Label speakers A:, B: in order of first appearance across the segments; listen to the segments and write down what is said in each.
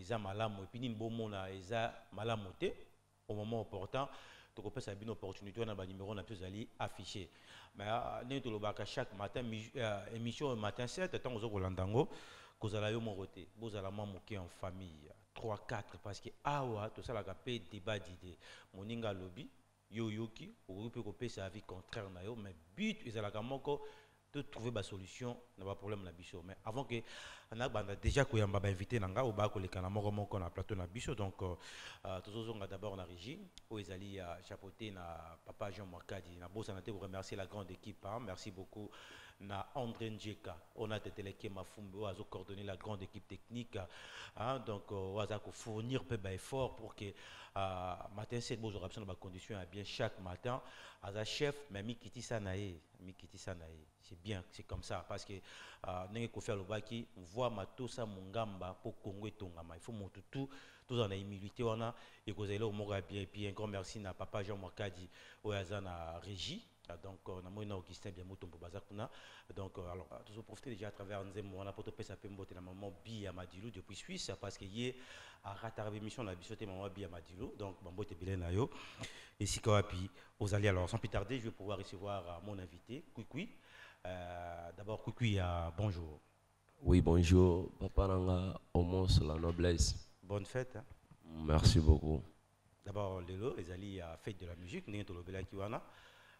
A: eza malamu et puis nini bomona eza malamu te au moment opportun tokopesa bino opportunité wana ba numéro na biso ezali affiché mais ndenge tolobaka chaque matin émission matin 7 tant ozo kolanda ngo kozala yo moko te bozala mwa moke en famille 3 4 parce que awa tosalaka pe débat d'idée moninga lobi yo yoki okoki pe kopesa avis contraire na yo mais but ezalaka moko de trouver ba solution na ba problème na biso mais avant que on a déjà koyamba ba invité nanga ou ba koleka na moko na plateau na biso donc tozozonga d'abord na régie o ezali chapeauté na papa Jean Mwakadi na bossa na te vous remercier la grande équipe hein. Merci beaucoup na André Njeka on a téléké mafumbi o azo coordonner la grande équipe technique hein. Donc o aza ko fournir peu ba effort pour que matin 7 beaux options ba conditions bien chaque matin aza chef mais mi kiti sanae c'est bien, c'est comme ça parce que n'engé ko faire le baki voit matosa mungamba pour Congo et Tongama il faut monter tout en humilité on a et que vous au moga bien et puis un grand merci na papa Jean Mwakadi oyaza na régie donc on a moyen Augustin bien moto bazakuna donc alors tous profiter déjà à travers Nzembo on a pour te pesa pembote na maman Bi Amadilou depuis Suisse parce que hier a rataré émission la bisoté maman Bi Amadilou donc bambote bilena yo et si kawapi aux alliés alors sans plus tarder je vais pouvoir recevoir mon invité Kwikwi. D'abord, Koukoui, bonjour.
B: Oui, bonjour. Papa Nanga, Homos, la noblesse.
A: Bonne fête. Hein?
B: Merci beaucoup.
A: D'abord, Lelo, les alliés à fête de la musique, nous avons le Kiwana.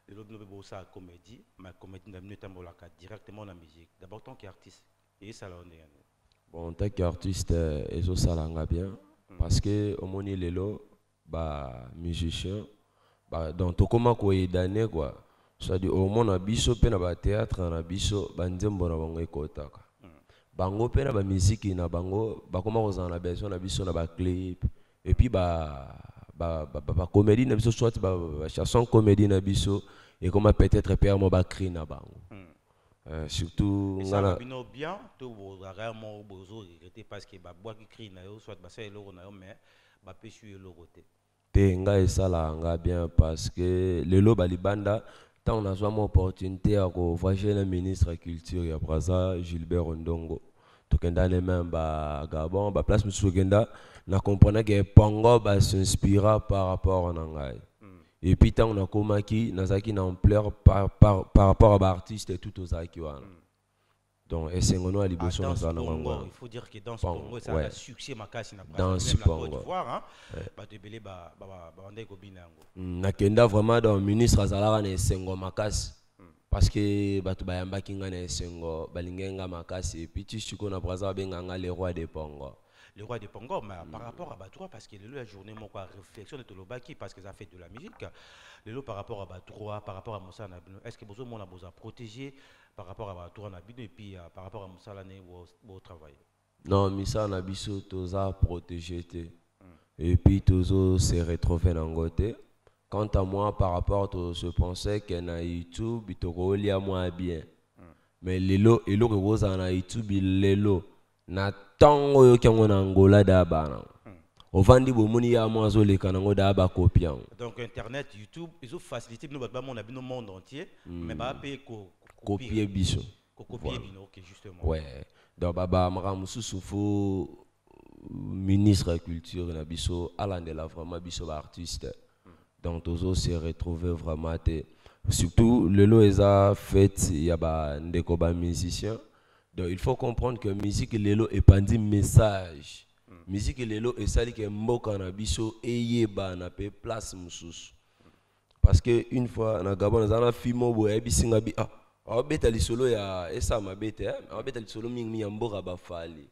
A: Lelo, nous avons ça comédie, mais comédie, nous avons directement la musique. D'abord, tant qu'artiste, et ça l'a
B: bon, tant qu'artiste, et ça l'a bien. Parce que, au moins, Lelo, musicien, donc, tout comment quoi, d'année, quoi. C'est-à-dire au moins na biso pe na ba théâtre na biso banzembo na bango ekotaka bango pe na ba musique na bango bakoma kozana na besoin na biso na ba clip et puis ba comédie na biso soit ba chanson comédie na biso et comment peut-être père mo ba cri na bango surtout
A: ngana bino bien to rarement bozo regretter parce que ba bois qui cri na yo soit ba ça eloko na yo mais ba pesu eloko te
B: nga esala nga bien parce que lelo balibanda on a une opportunité à voir le ministre de la Culture et après ça, Gilbert Ondongo. Donc, dans les mêmes Gabon, la place Moussouguenda, on comprenait que Pongo s'inspira par rapport à Nangaï. Et puis, on a commencé à ampleur par rapport à l'artiste et tout aux Akiwana. Donc, et c'est un nom à l'Ibosson.
A: Il faut dire que dans ce Congo, ça a un succès makasi
B: dans ce Congo. Nakenda vraiment dans le ministre Azalara ne sengo makasi parce que batu bayamba kinga ne sengo balingenga makasi et puis tu chiko na braza benganga le roi de Pongo.
A: Le roi de Pongo, mais par rapport à Batoua, parce que la journée, mon réflexion de Tolobaki, parce que ça fait de la musique, le lot par rapport à Batoua, par rapport à Moussa Nabino, est-ce que vous avez besoin de protéger par rapport à Batoua Nabino et puis par rapport à Moussa Lané au travail?
B: Non, Moussa Nabiso, tous a protégé. Et puis tous se retrouvé dans le côté. Quant à moi, par rapport à ce pensée que na YouTube, il te relie à moi bien. Mais les lots, et l'eau que vous avez na YouTube, les lots. Na tango yo kyango na Angola d'abana. Ovandi bomoni ya mwazo le kanango d'aba copia.
A: Donc internet, YouTube, ils ont facilité nous battre mon abino monde entier, mais ba payer
B: copier biso.
A: Copier bino OK justement.
B: Ouais. Donc baba maramusu soufo ministre de la Culture na biso alande la vraiment biso artiste. Donc tous se retrouver vraiment surtout le lo eza fait il y a ba ndeko ba musicien. Donc il faut comprendre que musique lelo epandi message. Musique lelo esali ke mboka na biso eyeba na pe place mususu. Parce que une fois na Gabon na fimo bo ebisinga bi beta lisolo ya esa mabete beta lisolo mingi ya mboka ba fali.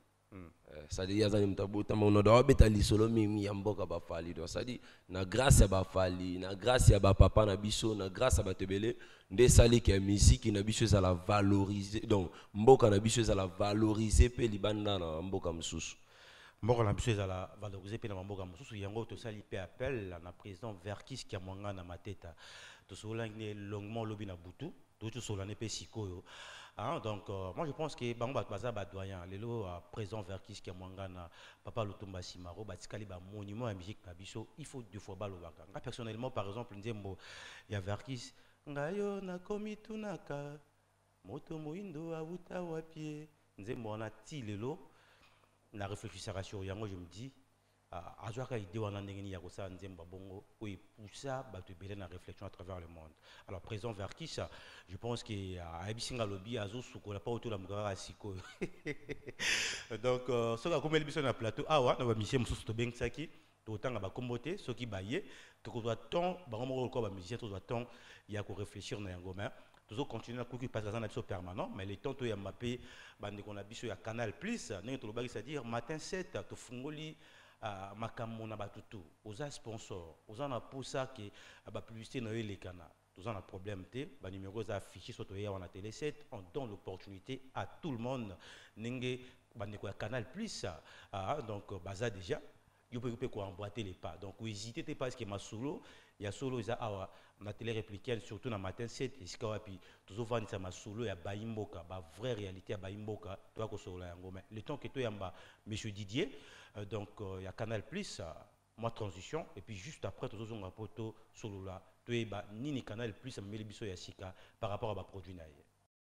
B: Ça dit yazani mtabuta mono do beta lisolo mingi ya mboka ba fali. Donc ça dit na grâce ya ba fali, na grâce ya ba papa na biso, na grâce ya ba tebele nde sali ke musique na biso za la valoriser. Donc mboka na biso za la valoriser pe libanda na mboka mususu.
A: Mboka na biso za la valoriser pe na mboka mususu yango to sali pe appel na président Verkis Kiamwanga na mateta. To solangi longuement lobi na butu, to solane pe sikoyo. Hein, donc moi je pense que bango baza ba doyen lelo président Verkis Kiamwanga na papa Lutumba Simaro batikali ba monument à musique na biso, il faut deux fois balobaka. Moi personnellement par exemple nzembo ya Verkis ngayo na komi tunaka moto moindo awuta wapie nzembo na ti lelo na réfléchissaka sur yango je me dis azwaka idée wana ndenge nini ya kosala nzembo bongo oyo poussa bato ebele na réflexion à travers le monde. Alors président Verkis, je pense que ayebisinga lobi azosukola pa otola mukaka sikoyo. Donc soki akomeli biso na plateau awa na bamisien mosusu tobengisaki totanga bakombo te soki baye tokozwa temps bango moko lokola bamusicien tozwa temps ya koréfléchir na yango mais toujours continuer à courir parce que ça n'a pas permanent mais les temps to ya mapé bande qu'on a biso ya Canal Plus ndenge tolobaki c'est-à-dire matin 7 to fungoli makambo na batutu oza sponsor oza na posa ke ba publicité na yo lekana toza na problème te ba numéro za affiché sur toya on a télé 7 on donne l'opportunité à tout le monde ndenge bande ko ya Canal Plus donc baza déjà yo peut ko emboîter les pas donc hésitez pas parce que ma solo ya solo za awa na télé républicaine surtout na matin 7 iska wapi toujours vendre ça ma solo ya baimboka ba vraie réalité ya baimboka toi ko solo yango mais le temps que to yamba monsieur Didier donc il y a Canal Plus moi transition et puis juste après toujours on rapporto solo là to ba nini Canal Plus ameli biso ya sika par rapport à ba produit na ye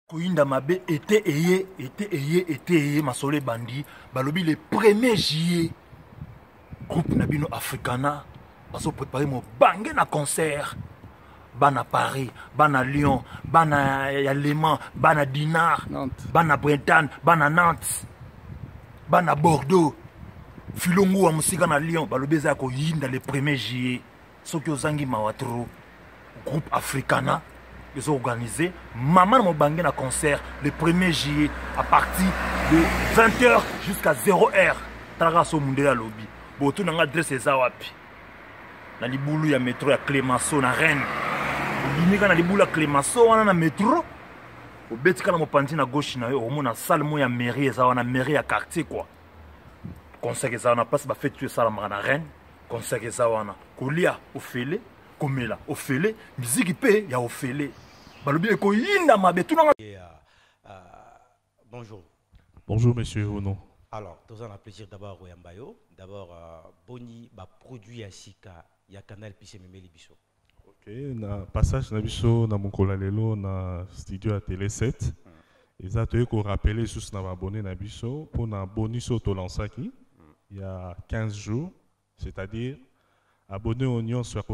C: Koinda mabe était masolo bandi balobi le 1er juillet groupe Nabino Africana baso préparer mon bangé na concert bana Paris bana Lyon bana Léman bana Dinard Nantes. Bana Bretagne bana Nantes bana Bordeaux filongo wa musika na Lyon balobeza ko yinda le 1er juillet soki ozangi mawatro groupe Africana ils ont organisé maman mo bangé na concert le 1er juillet à partir de 20h jusqu'à 0h tara so mundela lobby boto nanga adresse eza wapi na libulu ya métro ya Clémenceau na Rennes limika na libulu ya Clémenceau wana na métro obetika na mopanzi na gauche na yo omona salle mo ya mairie eza wana mairie ya quartier quoi concert eza wana passe ba fête sala na Rennes concert eza wana kolia ofele komela ofele musique pe ya ofele balobi ko yinda mabe tunanga
A: bonjour
D: monsieur Ono.
A: Alors, nous avons le plaisir d'abord au Yambayo. D'abord, Boni va produire à Sika, il y a Canal Plus Memeli Biso.
D: Ok, na passage na biso na Monkola lelo na studio à Télé 7. Et ça te ko rappeler juste na abonné na biso pour na bonus auto lancaki il y a 15 jours, c'est-à-dire abonné au Union soit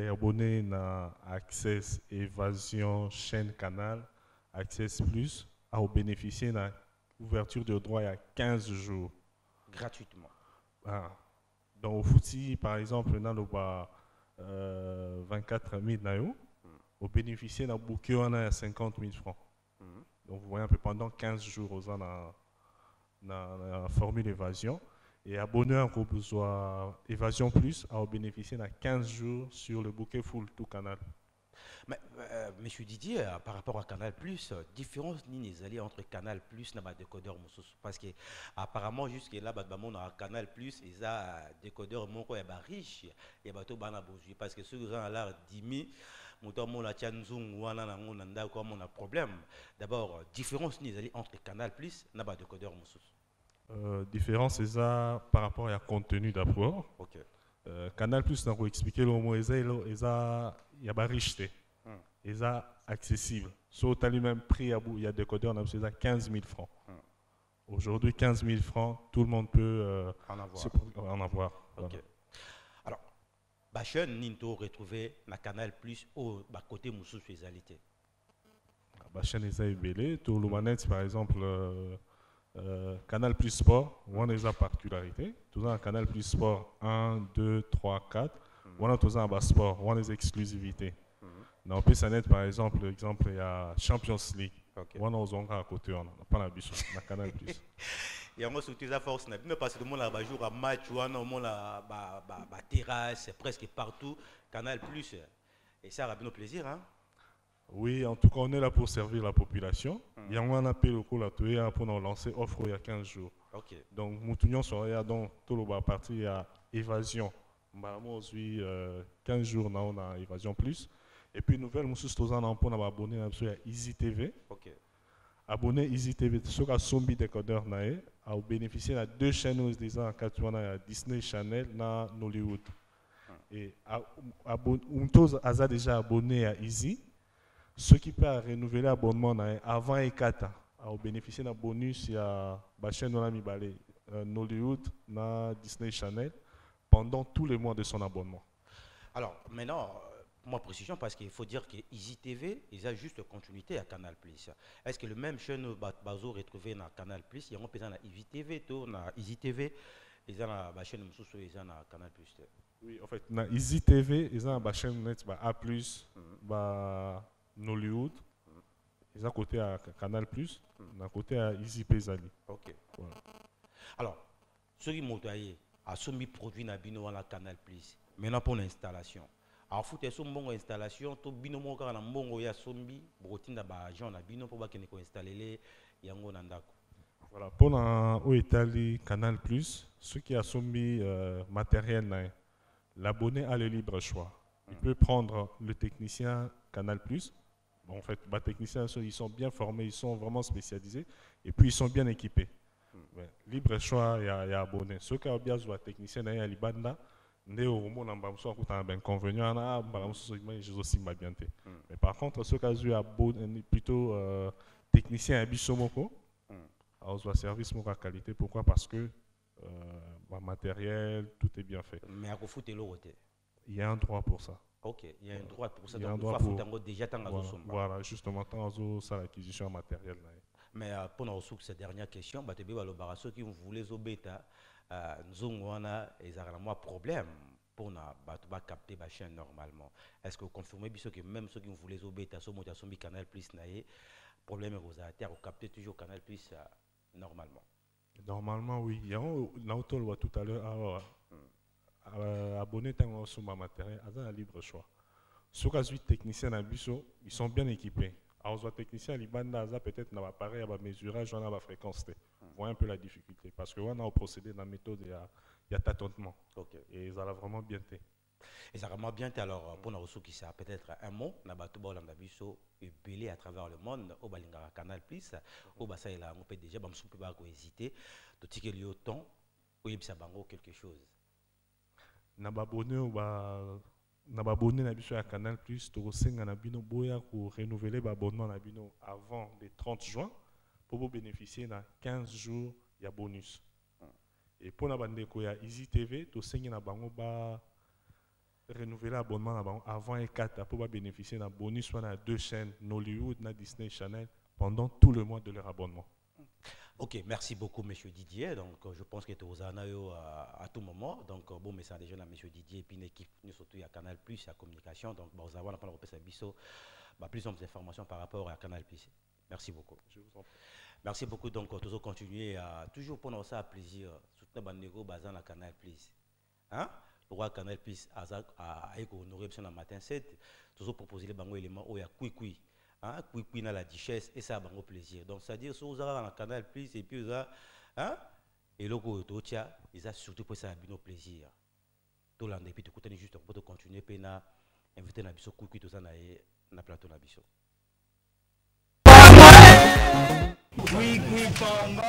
D: abonné na Access Évasion chaîne Canal Access Plus à bénéficier na ouverture de droit il y a 15 jours.
A: Gratuitement.
D: Donc au footy, par exemple, dans le 24 000 nayo, au bénéficier d'un bouquet on a 50 000 francs. Donc vous voyez un peu pendant 15 jours aux la formule évasion. Et abonné à un besoin évasion plus à bénéficier d'un 15 jours sur le bouquet full tout canal.
A: Mais, monsieur Didier, par rapport à Canal Plus, différence ni les alliés entre Canal Plus et décodeur parce que apparemment jusque là on a Canal Plus et ça décodeur mon quoi est riche et bateau bana bougé parce que ceux qui ont l'air dimi moto mon la tianzung wana na ngona comme on a problème. D'abord différence ni les alliés entre Canal Plus et décodeur
D: différence c'est ça par rapport à contenu d'abord.
A: OK.
D: Canal Plus n'a pas expliqué le mot il y a richité. Et ça accessible. Sur le même prix, il y a des codeurs, c'est à 15 000 francs. Aujourd'hui, 15 000 francs, tout le monde peut en avoir.
A: Voilà. Okay. Alors, Bachon, Ninto retrouvé na Canal Plus au côté Moussou spécialité.
D: Bachon est belé. Tout le manette, par exemple, Canal Plus Sport, on a des particularités. Tout ça, Canal Plus Sport 1, 2, 3, 4. On a tout ça en sport, on a des exclusivités. Dans le PSANET, par exemple, il y a Champions League. On a aux à côté, on n'a pas la biche, on a Canal Plus.
A: Et on a surtout la force, parce que le monde a joué à match, on a la terrasse, presque partout, Canal Plus. Et ça a bien plaisir, hein?
D: Oui, en tout cas, on est là pour servir la population. Il y a un appel au coup pour nous lancer offre il y a 15 jours.
A: Okay.
D: Donc, nous sommes dans tout le parti, il y a évasion. Moi, aussi, 15 jours, on a évasion plus. Et puis, nouvelle, nous sommes abonnés à Easy TV.
A: Okay.
D: Abonné Easy TV, ceux qui sont décodeurs, à bénéficier de 2 chaînes aux Disney Channel et Nollywood. Et on a déjà abonné à Easy. Ceux qui peuvent renouveler l'abonnement avant et 4 à bénéficier d'un bonus, il y a la chaîne Nollywood, na Disney Channel pendant tous les mois de son abonnement.
A: Alors, maintenant, moi, précision, parce qu'il faut dire que Easy TV, ils ont juste continuité à Canal+. Est-ce que le même chaîne Bazo retrouvé dans Canal+, il y a un peu dans Easy TV, dans Easy TV, ils ont la chaîne Moussou, ils ont dans Canal+.
D: Oui, en fait, dans Easy TV, ils ont la chaîne net A+, Nollywood, ils ont côté à Canal+, d'un côté à Easy Pezali.
A: Ok.
D: Voilà.
A: Alors, ceux qui m'ont dit, à ce produit dans Bino à la Canal+, maintenant pour l'installation. Alors, il faut une bonne installation, tout Bino moka na mbongo ya sombi, brotinda ba agent na Bino pour ba kene ko installer yango nandako.
D: Voilà, pour l'Italie Canal+, ceux qui ont sombi matériel, l'abonné a le libre choix. Il peut prendre le technicien Canal+. Bon, en fait, les techniciens, ils sont bien formés, ils sont vraiment spécialisés, et puis ils sont bien équipés. Ouais, libre choix, il y a abonné. Ceux qui ont bien joué technicien, il y a Libanda, mais par contre, ceux qui ont joué plutôt technicien à Bissomoko, ils ont service de qualité. Pourquoi? Parce que matériel, tout est bien fait.
A: Mais à foot et l'autre.
D: Il y a un droit pour ça.
A: Ok, il y a un droit pour ça.
D: Il y a un
A: donc,
D: droit pour
A: déjà
D: voilà, justement, tant ça l'acquisition matérielle.
A: Mais pour nous cette dernière question, ceux qui voulaient bêta, nous avons un problème pour capter la chaîne normalement. Est-ce que vous confirmez que même ceux qui voulaient bêta, ceux qui ont Canal+, problème est vous captez toujours Canal+ normalement?
D: Normalement, oui. Il y a un tout à l'heure. Abonnés sur ma matériel, ils ont un libre choix. Ceux qui sont techniciens à Bisso, ils sont bien équipés. Alors, les techniciens à Libanda, peut-être n'a pas pareil à mesurage, on a la fréquence. Vous voyez un peu la difficulté. Parce qu'on a procédé dans la méthode, il y a tâtonnement.
A: Okay.
D: Et ils ont vraiment bien été.
A: Et ça a vraiment bien été. Alors, pour nous qui ça peut-être un mot, on a Bisso et belé à travers le monde, au Balinga Canal+, au Bassa, on peut déjà, on peut pas hésiter, de tirer le temps, ou il y a quelque chose.
D: Na abonné à Canal+, na bino boya pour renouveler l'abonnement na bino avant le 30 juin pour bénéficier de 15 jours de bonus. Et pour na bandeko ya Easy TV, to senga na bango ba renouveler l'abonnement avant et 4 pour bénéficier d'un bonus soit na 2 chaînes Nollywood na Disney Channel pendant tout le mois de leur abonnement.
A: Ok, merci beaucoup, M. Didier. Donc, je pense que tu es à tout moment. Donc, bon message déjà à M. Didier et puis une équipe, surtout à Canal+, à communication. Donc, vous allez avoir plus d'informations par rapport à Canal+. Merci beaucoup.
D: Je vous en prie.
A: Merci beaucoup. Donc, toujours continuer à toujours prendre ça à plaisir. Surtout dans le bazar à Canal+. Hein? Le roi Canal+, à honorer le matin 7, toujours proposer les bango éléments où il y a kui. Hein, puis dans la richesse et ça a bon plaisir. Donc, c'est-à-dire, si vous avez un Canal+, et puis vous avez, hein, et le go d'autia, ils ont surtout pour ça un plaisir. Tout le monde, et puis tout le monde, juste pour continuer, puis na inviter na biso, tout ça na plateau na biso.
E: Oui, pamba.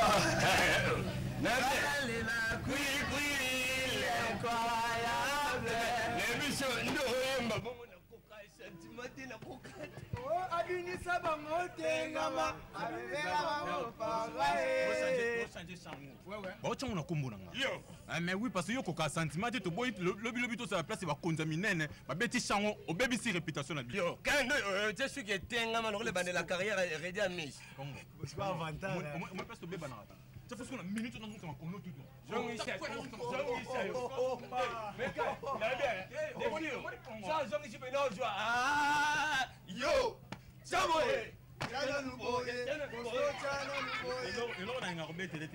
F: Mais oui, parce que yo koka sentiment te boy le to la place va contaminer ba beti chango o baby si réputation na bio.
E: Quand je suis que tenga ma le bande la carrière ready à Miss.
F: C'est pas avantage. Moi parce que beba na. Ça fait une minute dans notre comme tout.
E: Mais ça je suis non joie. Ah yo. Samoé.
F: Et là, on a un robot télé.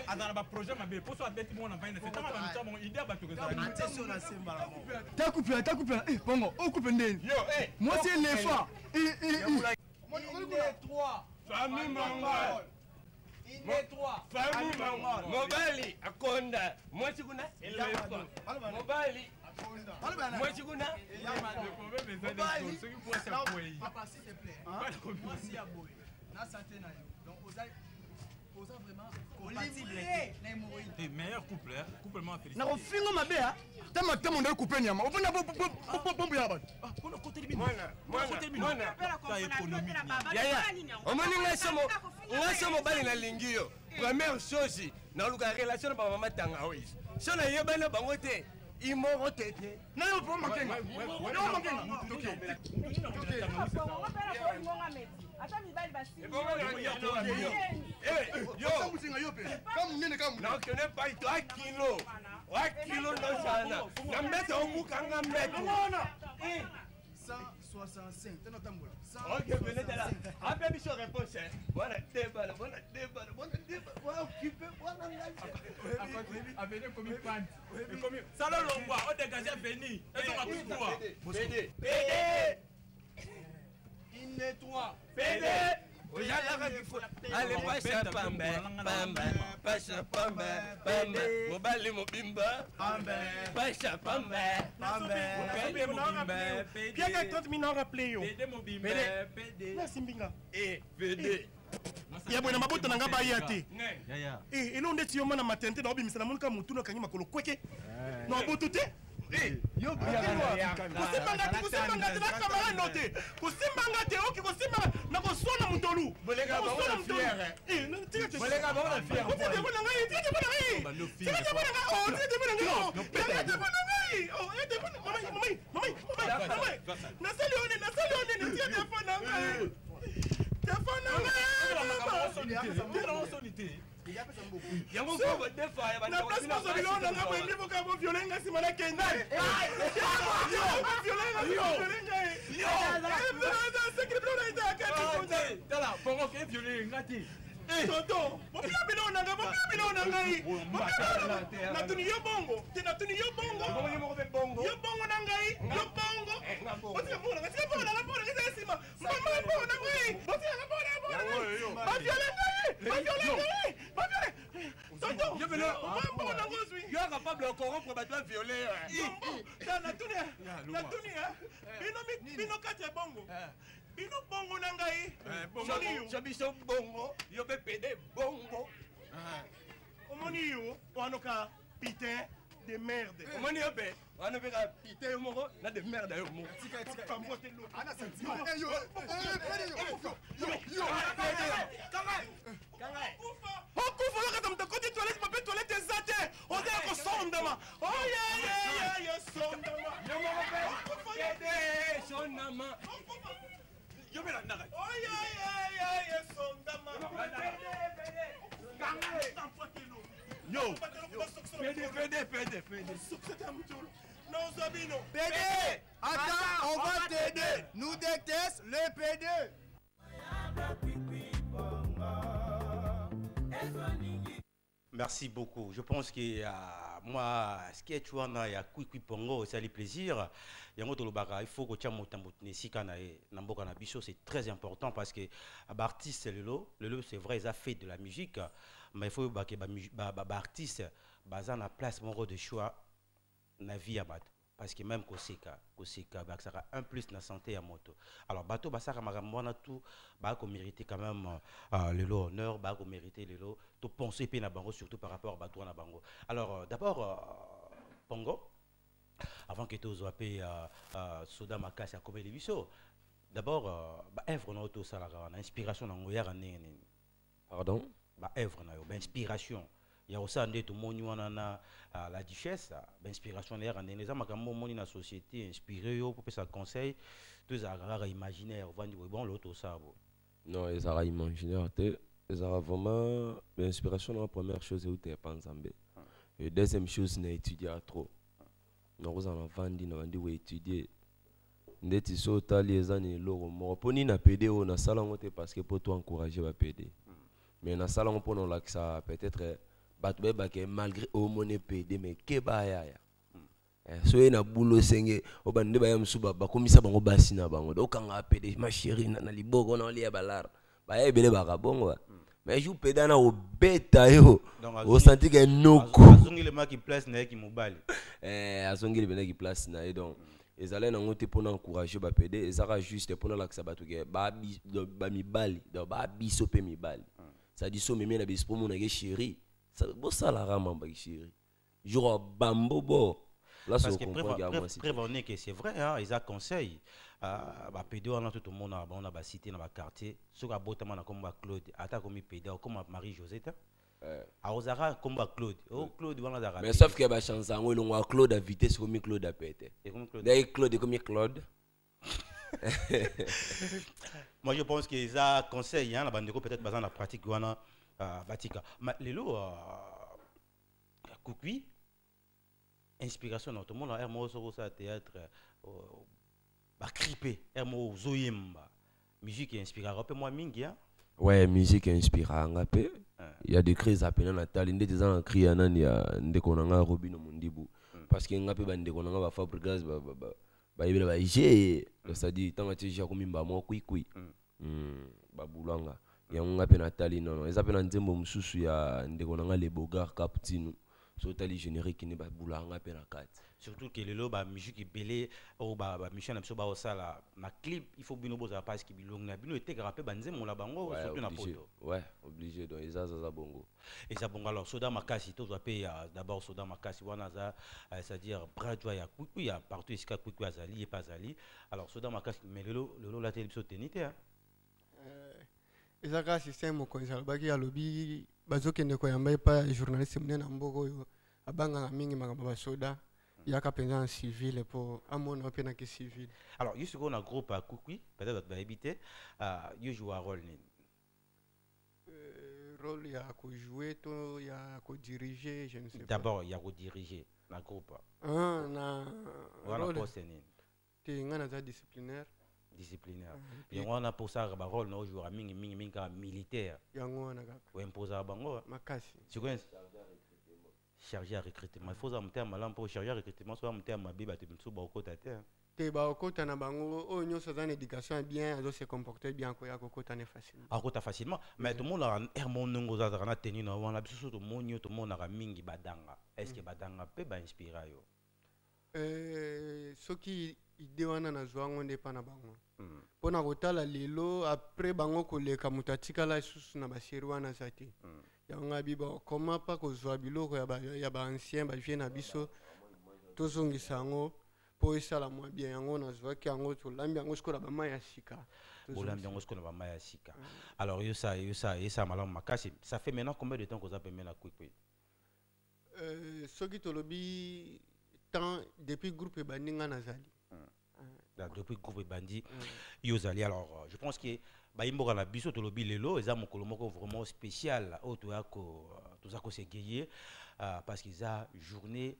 F: On a un projet, mais pour ça, on a une idée.
G: T'as coupé. Eh, bon, on coupe une. Moi, c'est les fois. Il est 3.
E: Famille Mangal. Il est 3. Famille Mangal. Mobali, Akonda. Moi, tu connais? Mobali. Moi, tu connais?
G: Papa, s'il te plaît. Moi, si à Boy. Na santé na yo. Donc, vous avez vraiment compatible.
F: Les meilleurs couples, couplement félicité.
G: Na ofingo mabe ha. Tama ndo couper nyama. Obona bombo ya ba.
F: Pour le côté bino.
E: Mwana. Ta économie. Yaya. Omoni ngasomo bali na lingi yo. première chose na luka relation ba mama tanga oyi so na yeba na bango te imoro tete
C: na yo po makenga yo makenga
H: ata mibali basi
E: na kene pa ito akilo akilo no sana na mbete omukanga mbete
G: 165 tena tambola
E: ok venez là après biso réponse voilà débala voilà occupé voilà
F: avenir comme une pante comme salon longwa on dégage veni et on va tout voir
E: PD
G: il est 3
E: PD allez pasha pamba pasha pamba mobali mobimba pasha pamba
C: bien que 30 minutes rappeler yo
G: merci mbinga
E: PD
C: ya bwana maboto nanga ba yate elo ndeti yo mana matente na obimisa na monika mutu na kanyi makolo kweke na boto te
E: yo
C: kusimbanga te na kamara note kusimbanga te oki kusimbanga na kosona mutolu
E: bolega ba ona fière bolega ba ona fière
C: tete bona ngai tete bona ngai tete bona ngai oh tete bona ngai tete bona ngai oh tete bona mama na salione na tete bona ngai téléphone ngai
E: yango ko defa ya bana
C: na place ko bilo na ngabo ndipo ka bo violenga si mana kenda yo violenga yo na secret bilo na ita ka ni
F: tala pongo ke violenga ti
C: toto bopia bilo na ngabo ngai na tuni yo bongo te na tuni yo bongo yo bongo na ngai yo bongo otia bona ngasi sima mama bona ngai otia bona ba violenga
E: yo capable de corrompre bato violer
C: bino kati ya bongo bino bongo na ngai
E: so biso bongo yo mpe pede bongo
C: omoni yo wanoka pitin de merde
E: omoni yo mpe wana mpe ka pitin yo moko na de merde yo moko
C: okufa lokata moto akoti toilette pape toilette eza te ozala kosondama
E: sondama yo mpe nandaka yo
G: PD attends on va t'aider nous déteste le PD
A: Merci beaucoup. Je pense que moi, ce qui est tu vois, il y a Kwi Pongo, ça les plaisir. Il faut que tu aies c'est très important parce que l'artiste, c'est vrai, ils ont fait de la musique, mais il faut que l'artiste ait la place de choix dans la vie. Parce que même Koseka, ça a un plus dans la santé à moto. Alors, bateau, ça a tout, mérité quand même le lot honneur, mérité le lot, tout penser bien à Bango, surtout par rapport à bateau à Bango. Alors, d'abord, Pongo, avant que tu aies Soda Makasi à Kobé Leviso, d'abord, œuvre na auto ça la inspiration na ngoyara nene.
B: Pardon?
A: Œuvre na yo, inspiration. Il y a aussi tout le monde la duchesse, l'inspiration les gens qui la société inspiré pour que ça conseil tous à imaginaire bon l'autre ça
B: non ils ont imaginaire ils ont vraiment l'inspiration la première chose où tu penses en et deuxième chose c'est étudier trop nous en vandi na vandi ou étudier ndeti so tali ezani loro mo poni na PD on a salon parce que pour toi encourager va PD mais na salon pour nous là que ça peut-être malgré au monnaie PD mais ke ba ya so na boulot senge obande ba yamsuba ba komisa bango basi na bango donc kanga PD ma chérie na liboko na lia balar ba ebele ba kabongo mais jou PD na obeta yo o senti que noko
A: azongi le maki place na ki mobali
B: azongi le benaki place na et donc ils allaient na ngote pour encourager ba PD et ça juste pour la que ça batu ke ba mibali donc ba biso pe mibali ça dit so meme na biso pour mon chérie ça la rame en chérie genre bambobo là
A: parce que prévenir que c'est vrai hein ils a conseil ba PD on a tout le monde on a ba cité dans ba quartier ce ka botama na comme ba Claude ata comme PD comme Marie Josette Aozara comme Claude. Oh Claude voilà Zara.
B: Mais sauf qu'il y a une chance en haut, Claude à vitesse comme Claude à péter.
A: Et comme Claude.
B: D'ailleurs Claude comme Claude.
A: Moi je pense que ça conseille hein la bande peut-être basant la pratique wana Vatika. Mais lelo Kukui inspiration tout le monde a mo sur ça théâtre ba criper mo zoyemba musique inspirera peu moi mingi hein.
B: Ouais, musique inspire un peu. Il y a des crises à peine natali ndé des en cri anan ya ndeko nanga Robino Mundibu parce que ngape ba ndeko nanga ba Fabregas ba yebela ba j c'est-à-dire tant que j'ai comme ba mo kui ba bulanga ya ngape natali non ils appellent nzembo mususu ya ndeko nanga les Bogards Captino so tali générique ni ba bulanga pe na kati.
A: Surtout que le ba musique belé ou ba mission na biso ba osala na clip il faut bino boza parce que bilong na bino était rappé banze mon la bango surtout na poto.
B: Ouais, obligé donc ça bongo.
A: Et ça bongo alors soda makasi to doit payer d'abord soda makasi wana za c'est-à-dire bradwa ya kuku ya partout iska kuku azali et pas ali. Alors soda makasi mais le la télé biso tenité hein.
I: Ezaka système ko nzalbaki ya lobby bazokende ko yamba pa journaliste munena mboko yo abanga mingi makambo ba soda. Il y a un civil pour amon open qui civil.
A: Alors, il y a un groupe à Kukui, peut-être que vous habiter, il joue un rôle.
I: Rôle, il y a à jouer, il y a à diriger, je ne sais pas.
A: D'abord, il y a à diriger le groupe.
I: Na
A: rôle.
I: Tu es un disciplinaire.
A: Disciplinaire. Et on a pour ça un rôle, nous jouons à militaire.
I: Il y a un
A: ou imposer à Bango. Tu connais? Chargé à recrutement. Il faut un terme là pour charger à recrutement, soit un terme à biba tu me au côté terre.
I: Te ba au côté na bango, oh nous sommes en éducation bien, ils se comporter bien quoi, au côté na facilement.
A: À côté facilement, mais tout le monde a un hermon ngo za na tenu na wana biso tout monde a mingi badanga. Est-ce que badanga peut ba inspirer yo?
I: Ce qui idée wana na zwango ndepa na bango. Pona kotala lelo après bango koleka mutatika la susu na basiri wana zati. Yanga biba comment pas kozwa biloko ya ba ancien ba vieux na biso tozongisa yango po esala mwa bien yango nazwaki yango tolambi yango sikola ba maya sika
A: bolambi yango sikola ba maya sika. Alors yo ça malamu makasi ça fait maintenant combien de temps que vous avez mené la Kwikwi?
I: Soki tolobi temps depuis groupe bandinga nazali.
A: Depuis groupe bandi yozali. Alors je pense que baimboka na biso to lobi lelo eza mokolo moko vraiment spécial au tozako se gagner parce qu'ils a journée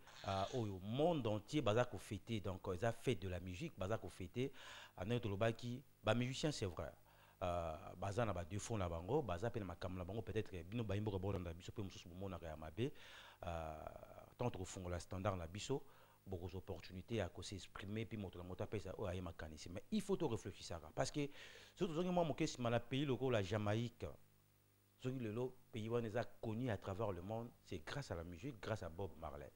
A: au monde entier bazako fêter donc ils a fête de la musique bazako fêter anayo to lobaki ba musicien c'est vrai bazana ba deux fonds na bango baza pe na makambo na bango peut-être bino baimboka bona na biso pe mususu bomona ya mabe tant to fongola standard na biso beaucoup d'opportunités à s'exprimer puis moto la moto appelle ça aïe mécanisme mais il faut tout réfléchir ça parce que surtout moi mon cas mal pays local la Jamaïque ce qui le pays on les a connus à travers le monde c'est grâce à la musique grâce à Bob Marley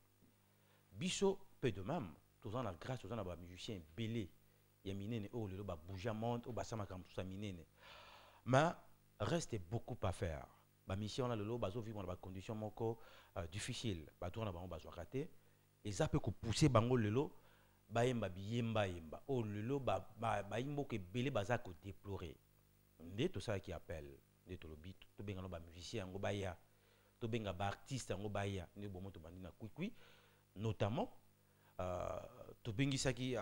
A: biso peu de même tous en la grâce aux en a musicien belé ya minene oh le ba bouger monde ou ba sama comme tout ça minene mais reste beaucoup à faire ba mission là le bazo vivre dans ba condition moko difficile ba tourna ba on bazo rater et ça peut pousser bango lelo bayemba biyemba yemba oh lelo bayimbo ke belé baza ko déplorer ndé tout ça qui appelle ndé to lobi to benga no ba musicien ngo baya to benga ba artiste ngo baya ndé bomo to bandina Kwikwi notamment to bengi saki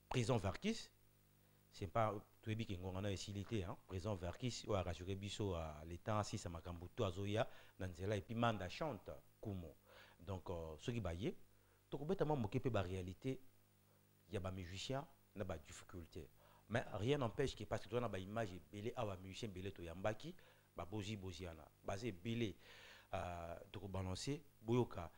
A: présent Varkis c'est pas to ebi ke ngona esilité hein présent Varkis ou a rassuré biso à l'état si ça makambo to azoya na nzela et puis manda chante kumo donc ce qui baye to complètement moqué pe ba réalité il y a ba musicien na ba difficulté mais rien n'empêche que parce que toi na ba image belé awa musicien belé to yambaki ba boziana basé belé to balancer boyoka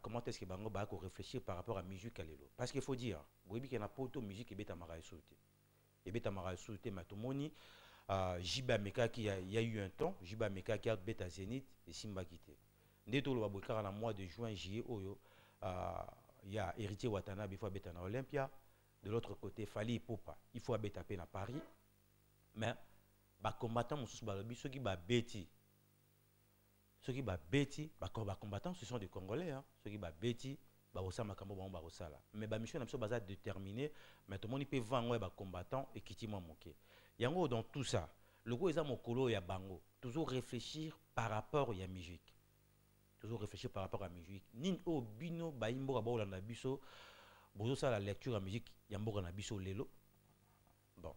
A: comment est-ce que bango ba ko réfléchir par rapport à musique alelo parce qu'il faut dire boyebi que na poto musique ebeta mara sauté mais tout moni Jiba Meka qui y a eu un temps Jiba Meka qui a beta Zénith et Simba quitté ndeto lo babokara na mois de juin juillet oyo il y a Héritier Watanabe il faut beta na Olympia de l'autre côté Fally Ipupa il faut beta pe na Paris mais ba combattant mususu ba lobi ceux qui ba beti ba combattants ce sont des Congolais hein ceux qui ba beti ba osama kambo ba ba osala mais ba mission na biso baza déterminé mais tout le monde peut vendre ba combattant et kiti moi moké yango dans tout ça Le go est mon colo ya bango. Toujours réfléchir par rapport à la musique. Toujours réfléchir par rapport à la musique. Nin o bino baimbo ka bola na biso. Bozo ça la lecture à musique yambo na biso lelo. Bon.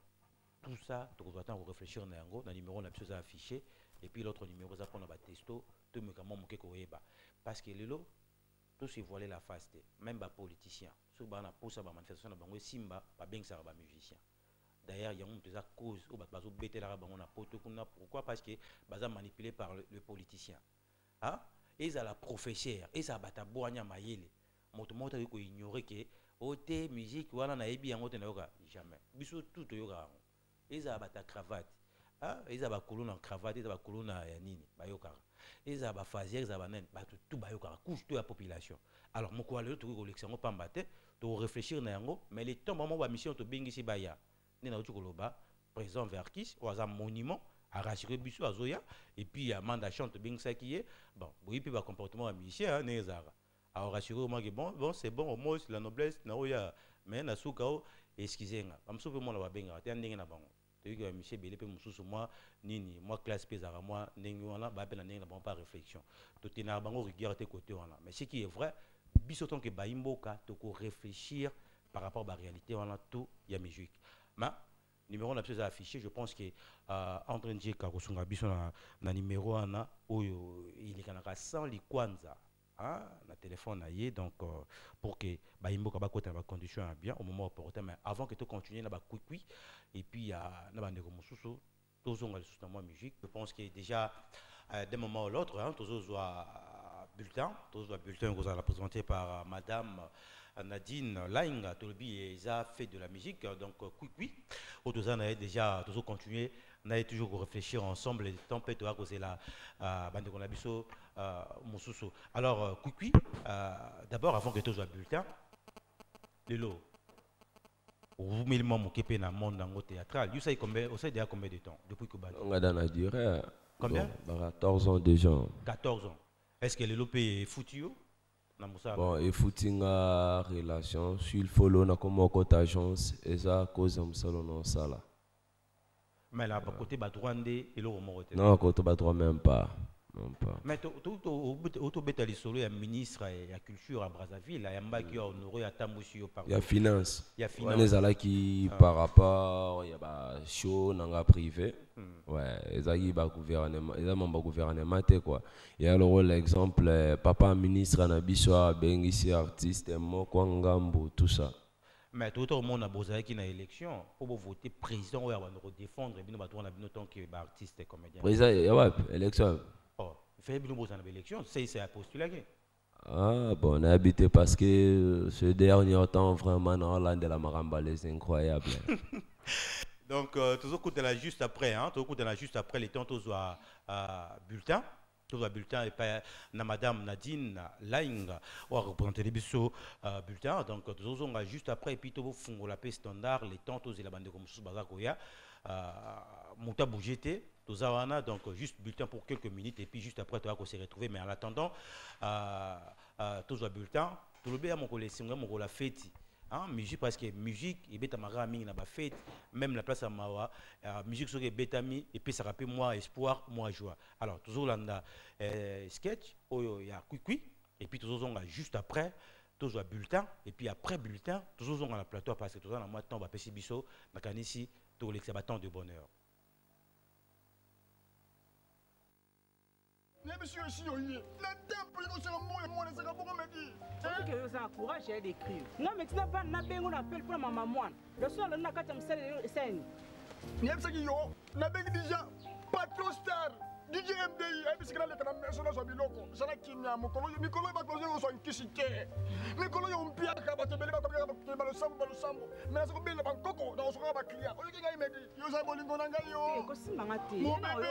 A: Tout ça, tu dois attendre réfléchir na yango, na numéro na biso ça affiché et puis l'autre numéro ça prend ba testo, tout me comment moké ko yeba. Parce que lelo tout se voiler la face même ba politicien. Ceux ba na posa ba manifestation na bango simba ba beng ça ba musicien. D'ailleurs, il y a une cause où bazo bêter la bango na poto kuna pourquoi parce que baza manipulé par le politicien. Hein? Et ça la professeur, et ça bata boanya mayele. Moto moto ko ignorer que ote musique wana na ebi yango te na yoka jamais. Biso tout to yoka. Et ça bata cravate. Ah, et ça ba colonne en cravate, et ça ba colonne ya nini, ba yoka. Et ça ba fazier, ça ba nen, ba tout ba yoka couche de la population. Alors moko le to ko lection pambate, to réfléchir na yango, mais les temps moment ba mission to bingisi ba ya. Nena utu koloba, président Verkis, ou un monument à rassurer biso azoya et puis à manda chante bingisa qui est bon, oui puis ba comportement à musicien hein nezara. Alors rassurer au moins que bon c'est bon au moins la noblesse na oya mais na sukao excusez-moi. Am soupe moi la ba benga, te ndenge na bango. Tu que monsieur belé pe mususu moi nini moi classe pesara moi ndenge wana ba pe na ndenge na bango pas réflexion. To tena bango rigueur te côté wana. Mais ce qui est vrai, biso tant que ba imboka to ko réfléchir par rapport à la réalité wana tout ya musique. Mais numéro n'a pas affiché, je pense que André Ndje Karosunga biso na numéro ana oyo il est kanaka sans li kwanza hein na téléphone na yé donc pour que ba imboka ba kota ba condition bien au moment opportun mais avant que tu continues na ba kwikwi et puis na ba ndeko mususu tozonga le soutien moi musique je pense que déjà d'un moment à l'autre hein tozoa bulletin que vous présenté par madame Nadine Lainga Tolbi et ça fait de la musique donc oui autour a déjà toujours continuer on a toujours réfléchir ensemble les tempêtes à causer la bande qu'on a biso mususu alors d'abord avant que tu sois bulletin lelo vous minimum mon képé na monde dans le théâtral you sais combien on sait déjà combien de temps depuis que
B: on a dans la durée
A: combien
B: 14 ans déjà
A: 14 ans est-ce que lelo pays foutu
B: bon et footinga relation sur le follow na comme côté agence et ça cause am salon non ça là
A: mais là côté Badouandé et le remonte
B: non côté Badouandé même pas
A: mais tout bête les solo il y a ministre et la culture à Brazzaville il y a Mba qui a honoré à Tamoussio par
B: il y a finance
A: on
B: est là qui par rapport il y a ba show nanga privé ouais ezaki ba gouvernement ezama ba gouvernement te quoi il y a l'exemple papa ministre na biso bengisi artiste moko ngambo tout ça
A: mais tout le monde a besoin qui na élection pour voter président ou va nous défendre bino ba tourna bino tant que ba artiste comédien
B: président il y a élection
A: oh il fait bino besoin d'élection c'est à postuler
B: ah bon on a habité parce que ce dernier temps vraiment dans Hollande de la Maramba les incroyable
A: donc toujours côté là juste après hein toujours côté là juste après les temps tous bulletin et pas na madame Nadine Lainga ou représenter les biso bulletin donc toujours on juste après et puis tout fongo la paix standard les temps tous la bande comme sous bazakoya monta bougété tous wana donc juste bulletin pour quelques minutes et puis juste après tu vas se retrouver mais en attendant toujours bulletin tout le bien mon collègue mon la fête hein musique parce que musique et beta mara mingi na ba fête même la place à mawa musique sur betami et puis ça rappelle moi espoir moi joie alors toujours landa sketch oyo ya kwikwi et puis toujours on juste après toujours bulletin et puis après bulletin toujours on a la plateau parce que toujours na moi temps ba pesi biso na kanisi to l'exabatant de bonheur.
J: Mais monsieur ici, le temple est sur moi et moi, c'est pas pour me dire.
H: C'est que vous avez courage d'écrire. Non, mais tu n'as pas un appel pour ma maman. Le soir, on a qu'à te faire scène.
J: N'y a pas déjà Patron Star, DJ MDI, et puis c'est que là, les gens sont biloko. C'est là qu'il y a mon collègue, Mikolo va causer au son qui s'y tient. Mikolo y a un pire qui va te belle, le sambo. Mais là, c'est que le bancoco, dans son rabat client. On est m'a dit, yo sa bolingo nanga yo. Mon bébé,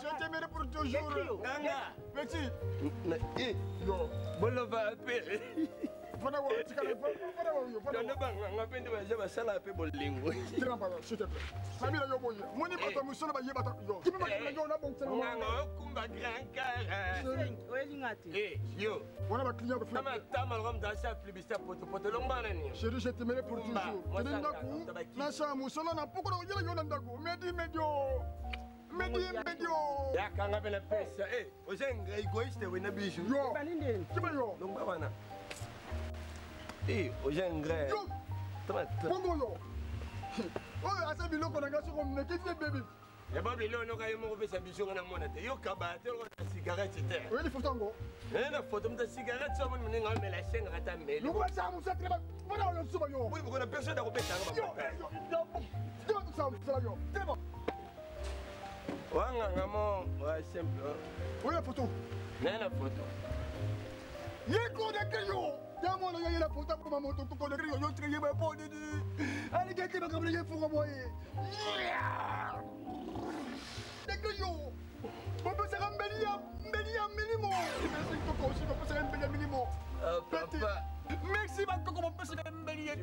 J: je t'aimerai pour toujours. Merci.
E: Bolo va appeler.
J: Fana wa tikala fana wa yo fana.
E: Na banga pende baje basala pe bolingo.
J: Tira pa s'il te plaît. Samira yo boye. Moni bata musona ba yebata yo. Kimi ba yo na bon tsela.
E: Nganga kumba grand car.
H: Oyebi ngati.
E: Yo.
J: Wana ba client ba fana.
E: Tama ngam da sa plibista poto lombana ni.
J: Chérie, je t'aimerai pour toujours. Tene ndaku na sa musona na poko yo yela yo na ndaku. Medi medio. Ya
E: kanga bela pesa. Ozenga egoiste we na bisu.
J: Yo.
H: Balinde.
J: Kiba yo.
E: Lomba bana. Ozenga.
J: Yo.
E: Tata.
J: Bongo yo. Oh, asa biloko na gaso ko me kifie baby.
E: Ya ba biloko ka yemo ko pesa bisu na mona te. Yo kabate ko cigarette te.
J: Oui, il faut tango.
E: Na photo mta cigarette so mon ninga me la senga ta mele.
J: Yo sa musa treba. Bona yo suba yo.
E: Oui, beaucoup de personnes da ko pesa nga ba.
J: Yo sa musa yo. Treba.
E: Wanga mo wa simple.
J: Oui, la photo.
E: Na photo.
J: Yeko de kriyo. Ya mo na la photo pour ma moto ko de kriyo yo triye ba po de. Ali ke ba kable ye fuga moye. De kriyo. Bon peut se rembelia minimo. Merci Coco aussi peut se rembelia minimo.
E: Papa.
J: Merci ma Coco peut se rembelia.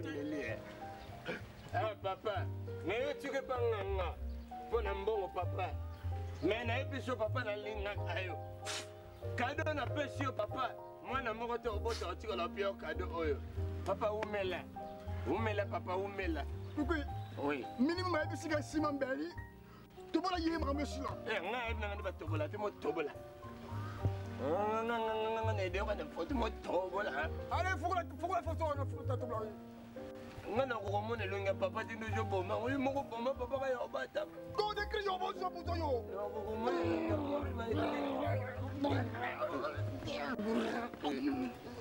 E: Ah papa. Mais yo tu que pas nganga. Pona mbongo papa. Mais na episo papa na linga ayo. Cadeau na pesi yo papa. Mwana moko te obota otiko la pio cadeau oyo. Papa umela. Umela papa umela.
J: Pourquoi?
E: Oui.
J: Minimum ma episo ga simambeli. To bola yé ma monsieur là.
E: Nga na nga ba tobola te mo tobola. Nga na ide wana foto mo tobola.
J: Allez, faut la photo na photo tobola.
E: Nga na ko mona longa papa ti ndo boma. Oui moko boma papa ba yo bata.
J: Ko de kriyo bo so puto yo.
E: Ko mona.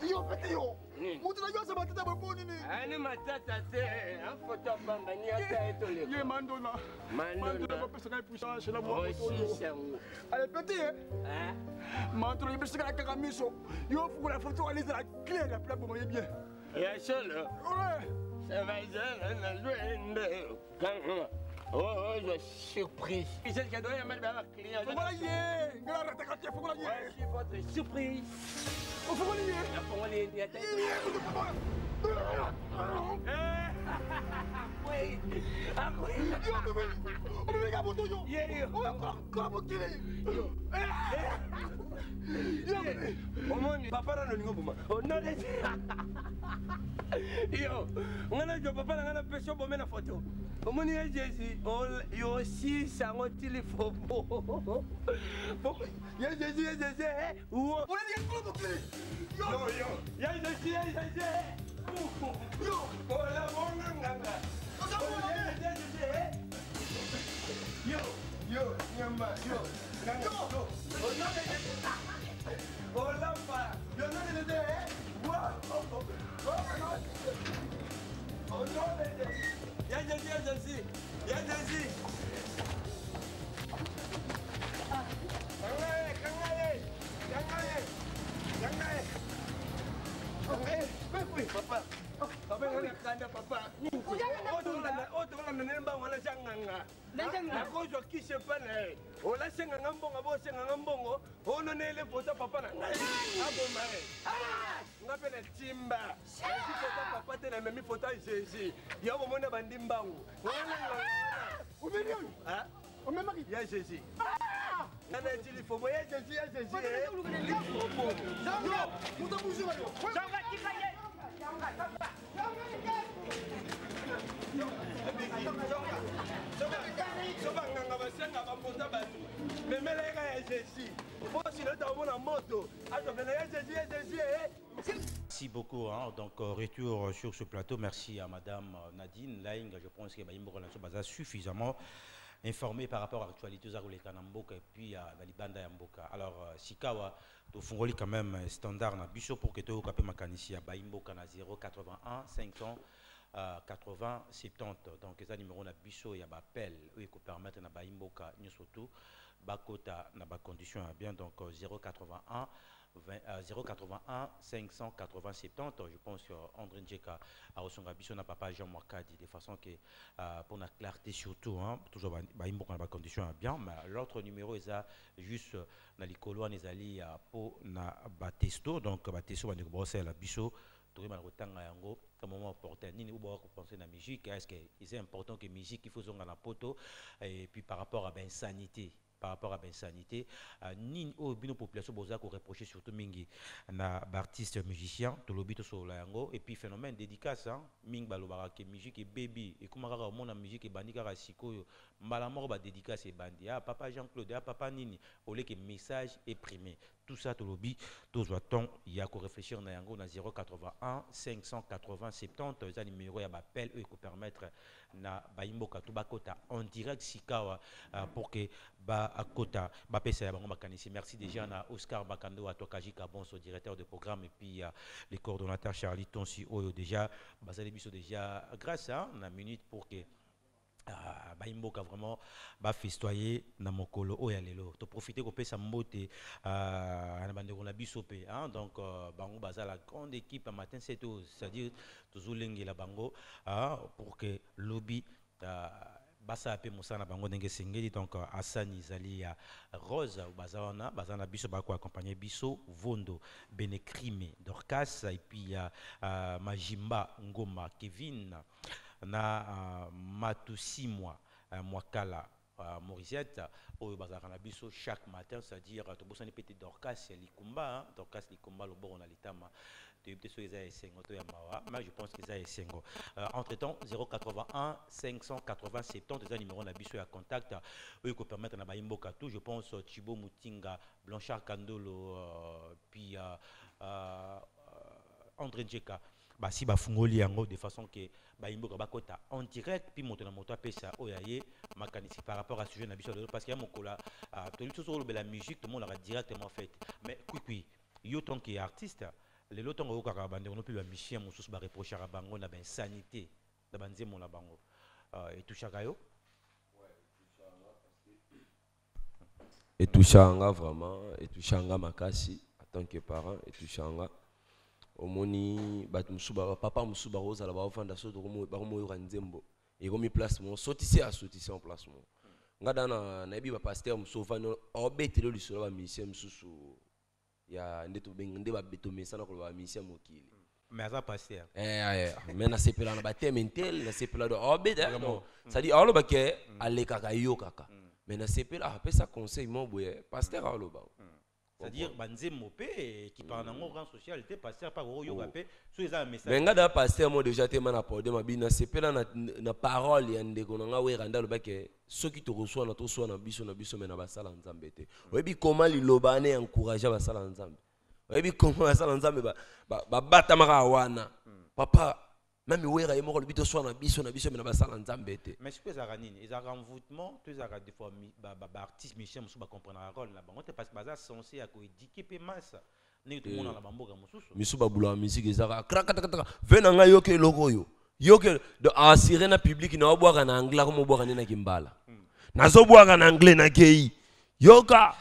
J: Yo pete yo. Mutu na yo sa matata ba boni ni.
E: Ani matata te. A photo bamba ni ata etole.
J: Ye mandona. Mandona ba pesa na puisa chez la
E: moi.
J: Allez petit hein. Mandona ye pesa ka kamiso. Yo faut la photo aller la claire la plaque pour moi bien.
E: Ya seul.
J: Ouais.
E: Ça va être un jouet. Oh, je suis surprise. C'est ce cadeau, il y a mal à la client.
J: Faut la yé. Ngala ta ka faut la yé.
E: C'est votre surprise.
J: Faut la yé.
E: Faut la yé. Oui. Ah oui.
J: Yo bébé. On me regarde moto yo.
E: Yo.
J: Comment qu'il est? Yo.
E: Yo. Omoni papa na ningo boma. Oh non. Yo. Ngana jo papa ngana peso boma na photo. Omoni ya Jésus. Yo si sango téléphone. Ya Jésus ya Jésus. Wo.
J: On est bien comment qu'il est? Yo.
E: Ya Jésus ya Jésus. Yo. Oh la bonga nganga. Yo, yo, nyamba, yo, kanga, yo, oh lampa, yo no le de, wow, oh no le de, ya Jésus, papa. Papa ngana kanda papa. Oto ngana nemba wala janganga. Na kozo kise pana. Ola senga ngambongo bo senga ngambongo. Ono nele pota papa na ngai. Abo mai. Ngapela timba. Siko papa te na memi pota Jésus. Yabo mona bandimbangu.
J: Umelioni?
E: Ah?
J: Umemaki?
E: Ya Jésus. Nana jili fomo ya Jésus ya Jésus.
J: Yo, muta bujua yo.
H: Changa kikaye.
E: Soba nganga basenga bapota batu. Memeleka ya Jésus. Bosi leta omona moto. Atopena ya Jésus.
A: Merci beaucoup. Hein. Donc, retour sur ce plateau. Merci à Madame Nadine Laing. Je pense que Baïmbo Relation Baza suffisamment informé par rapport à l'actualité de Kanamboka et puis à Balibanda Yamboka. Alors, Sikawa, tu fungoli quand même standard na biso pour que tu aies makanisi à Baïmboka na 081 500 80 70. Donc, les numéros na biso et à appel qui permettent na Baïmboka nous surtout bakota na ba condition bien donc 081 081 580 70. Je pense que André Njeka a reçu un papa Jean Mwakadi de façon que pour la clarté surtout, hein, toujours dans condition bien, mais l'autre numéro est juste dans les couloirs, les alliés pour na batesto, donc batesto on est brossé la biso toyeba na kotanga yango à moment opportun nini oba penser na musique est-ce que c'est important que musique il faut zonga na poto et puis par rapport à l'insanité ni au bino population boza ko reprocher surtout mingi na artiste musicien to lobito so la yango et puis phénomène dédicace mingi balobaka que musique et baby et comment kaka mona musique et bandika ka sikoyo mbala moko ba dédicace et bandi ah papa Jean-Claude ah papa nini olé que message imprimé tout ça to lobi to zoaton il y a ko réfléchir na yango na 081 580 70 ça numéro ya appel eux ko permettre na baimboka to bakota en direct sikawa pour que ba akota ba pesa ya bango makanisi. Merci déjà na Oscar Bakando Atokaji Kabonso directeur de programme et puis les coordonnateurs Charlie Tonsi Oyo déjà basali biso déjà grâce à na minute pour que baimboka vraiment ba festoyer na mokolo oya lelo to profiter ko pesa mbote na bandeko na biso pe donc bango baza la grande équipe à matin 7 heures c'est-à-dire tozolengela bango pour que lobby basa ape mosana bango ndenge sengeli donc Asani Zali ya Rose bazana biso ba ko accompagner biso Vondo Benekrime Dorcas et puis Majimba Ngoma Kevin na Matusimwa Mwakala Morisette oyo bazaka na biso chaque matin c'est-à-dire tobosani pete Dorcas Likumba Dorcas Likumba lo boro na litama te so eza esengo to ya mawa mais je pense que eza esengo entre temps 081 580 70 eza numéro na biso ya contact oyo ko permettre na baimboka tout je pense Chibo Mutinga Blanchard Kandolo puis André Njeka si bafungoli yango de façon que baimboka bakota en direct puis moto na moto apesa oyaye makanisi par rapport à sujet na biso parce qu'il y a mokola to luto sur la musique tout le monde aura directement fait mais oui yo tant que artiste les lots tant kaka bande on peut ba musicien mosusu ba reprocher à bango na ben sanité na banzemo na bango et tout chaka yo
B: et tout changa vraiment et tout changa makasi en tant que parent et tout changa omoni bat musuba papa musuba roza la ba ofanda so to ba mo yo nzembo et comme place mon sortissé en place mon ngada na bi ba pasteur musofa no obetelo lisolo ba musicien mususu ya ndeto bengende ba beto mesana ko ba musicien mokili
A: mais ça pasteur
B: mais na sepela na ba tementel na sepela do obeda ça dit alo ba ke aleka ka yo kaka mais na sepela apesa conseil mo boye pasteur alo ba
A: c'est-à-dire banzemo pe qui parle dans grand social te pasteur pas yo gapé so eza message
B: mais ngada pasteur mo déjà te mana pour de mabina sepela na parole ya ndeko nga we randa lo ba ke soki to reçoit na biso mais na basala nzambe te oyebi comment liloba ne encourager basala nzambe oyebi comment basala nzambe ba batamaka wana papa même wera ye moko lobito so na biso mais na basala nzambe te
A: mais ce que ça ranine ils a renvoûtement tous ça des fois artiste Michel musu ba comprendre la rôle là bango te parce que baza censé à ko éduquer pe massa ne tout monde na bamboka mususu
B: misu ba bula musique ezaka krakata vena nga yoke logo yoke de assurer na public na obwaka na anglais comme obwaka na kimbala nazo bwaka na anglais na kei yoka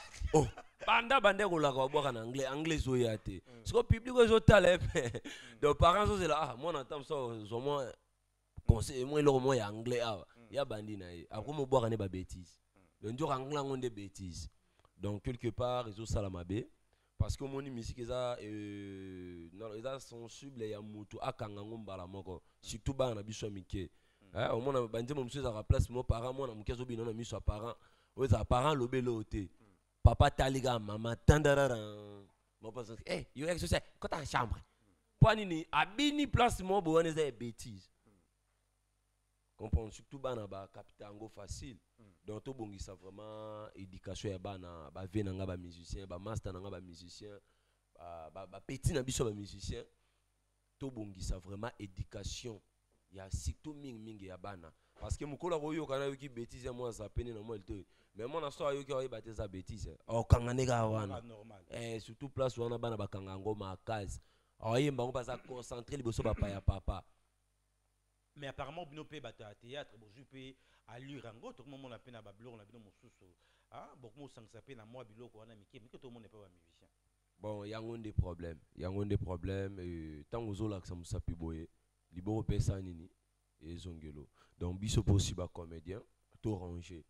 B: banda ko la ko bwaka na anglais zo yate siko public zo tala de parents zo là moi n'entends ça zo moi conseil moi le moi anglais ya bandi na ye après mo bwaka ne ba bêtise le ndio anglais ngonde bêtise donc quelque part ils ont salamabe parce que mon musique eza non eza sensible ya mutu akanga ngombala moko surtout ba na biso mike au moins bandi mo msuza ka place mo parent mo na mkezo bino na miso parent o za parent lobelo te papa taliga mama tandarara mo pense yo exercice quand ta chambre point ni abini place mo bo on eza bêtise comprendre surtout bana ba capitango facile donc to bongisa vraiment éducation ya bana ba venanga ba musicien ba master nanga ba musicien ba petit na biso ba musicien to bongisa vraiment éducation ya surtout mingi ya bana parce que mukola ko yo kana yo ki bêtise moi ça peine na moi le mais mon aso yo ki o ba za bêtise o kangane ga wana surtout place wana bana ba kangango ma case o yemba ngo ba za concentrer liboso ba pa ya papa.
A: Mais apparemment bino pe bata théâtre bozu pe allure ngo tout le monde a pena ba blog na bino mosusu beaucoup mo sangsa pe na moi biloko wana mike tout le monde n'est pas musicien.
B: Bon y a des problèmes tant ozo la ça musapi boye liboro pesa nini et zongelo donc biso possible ba comédien to ranger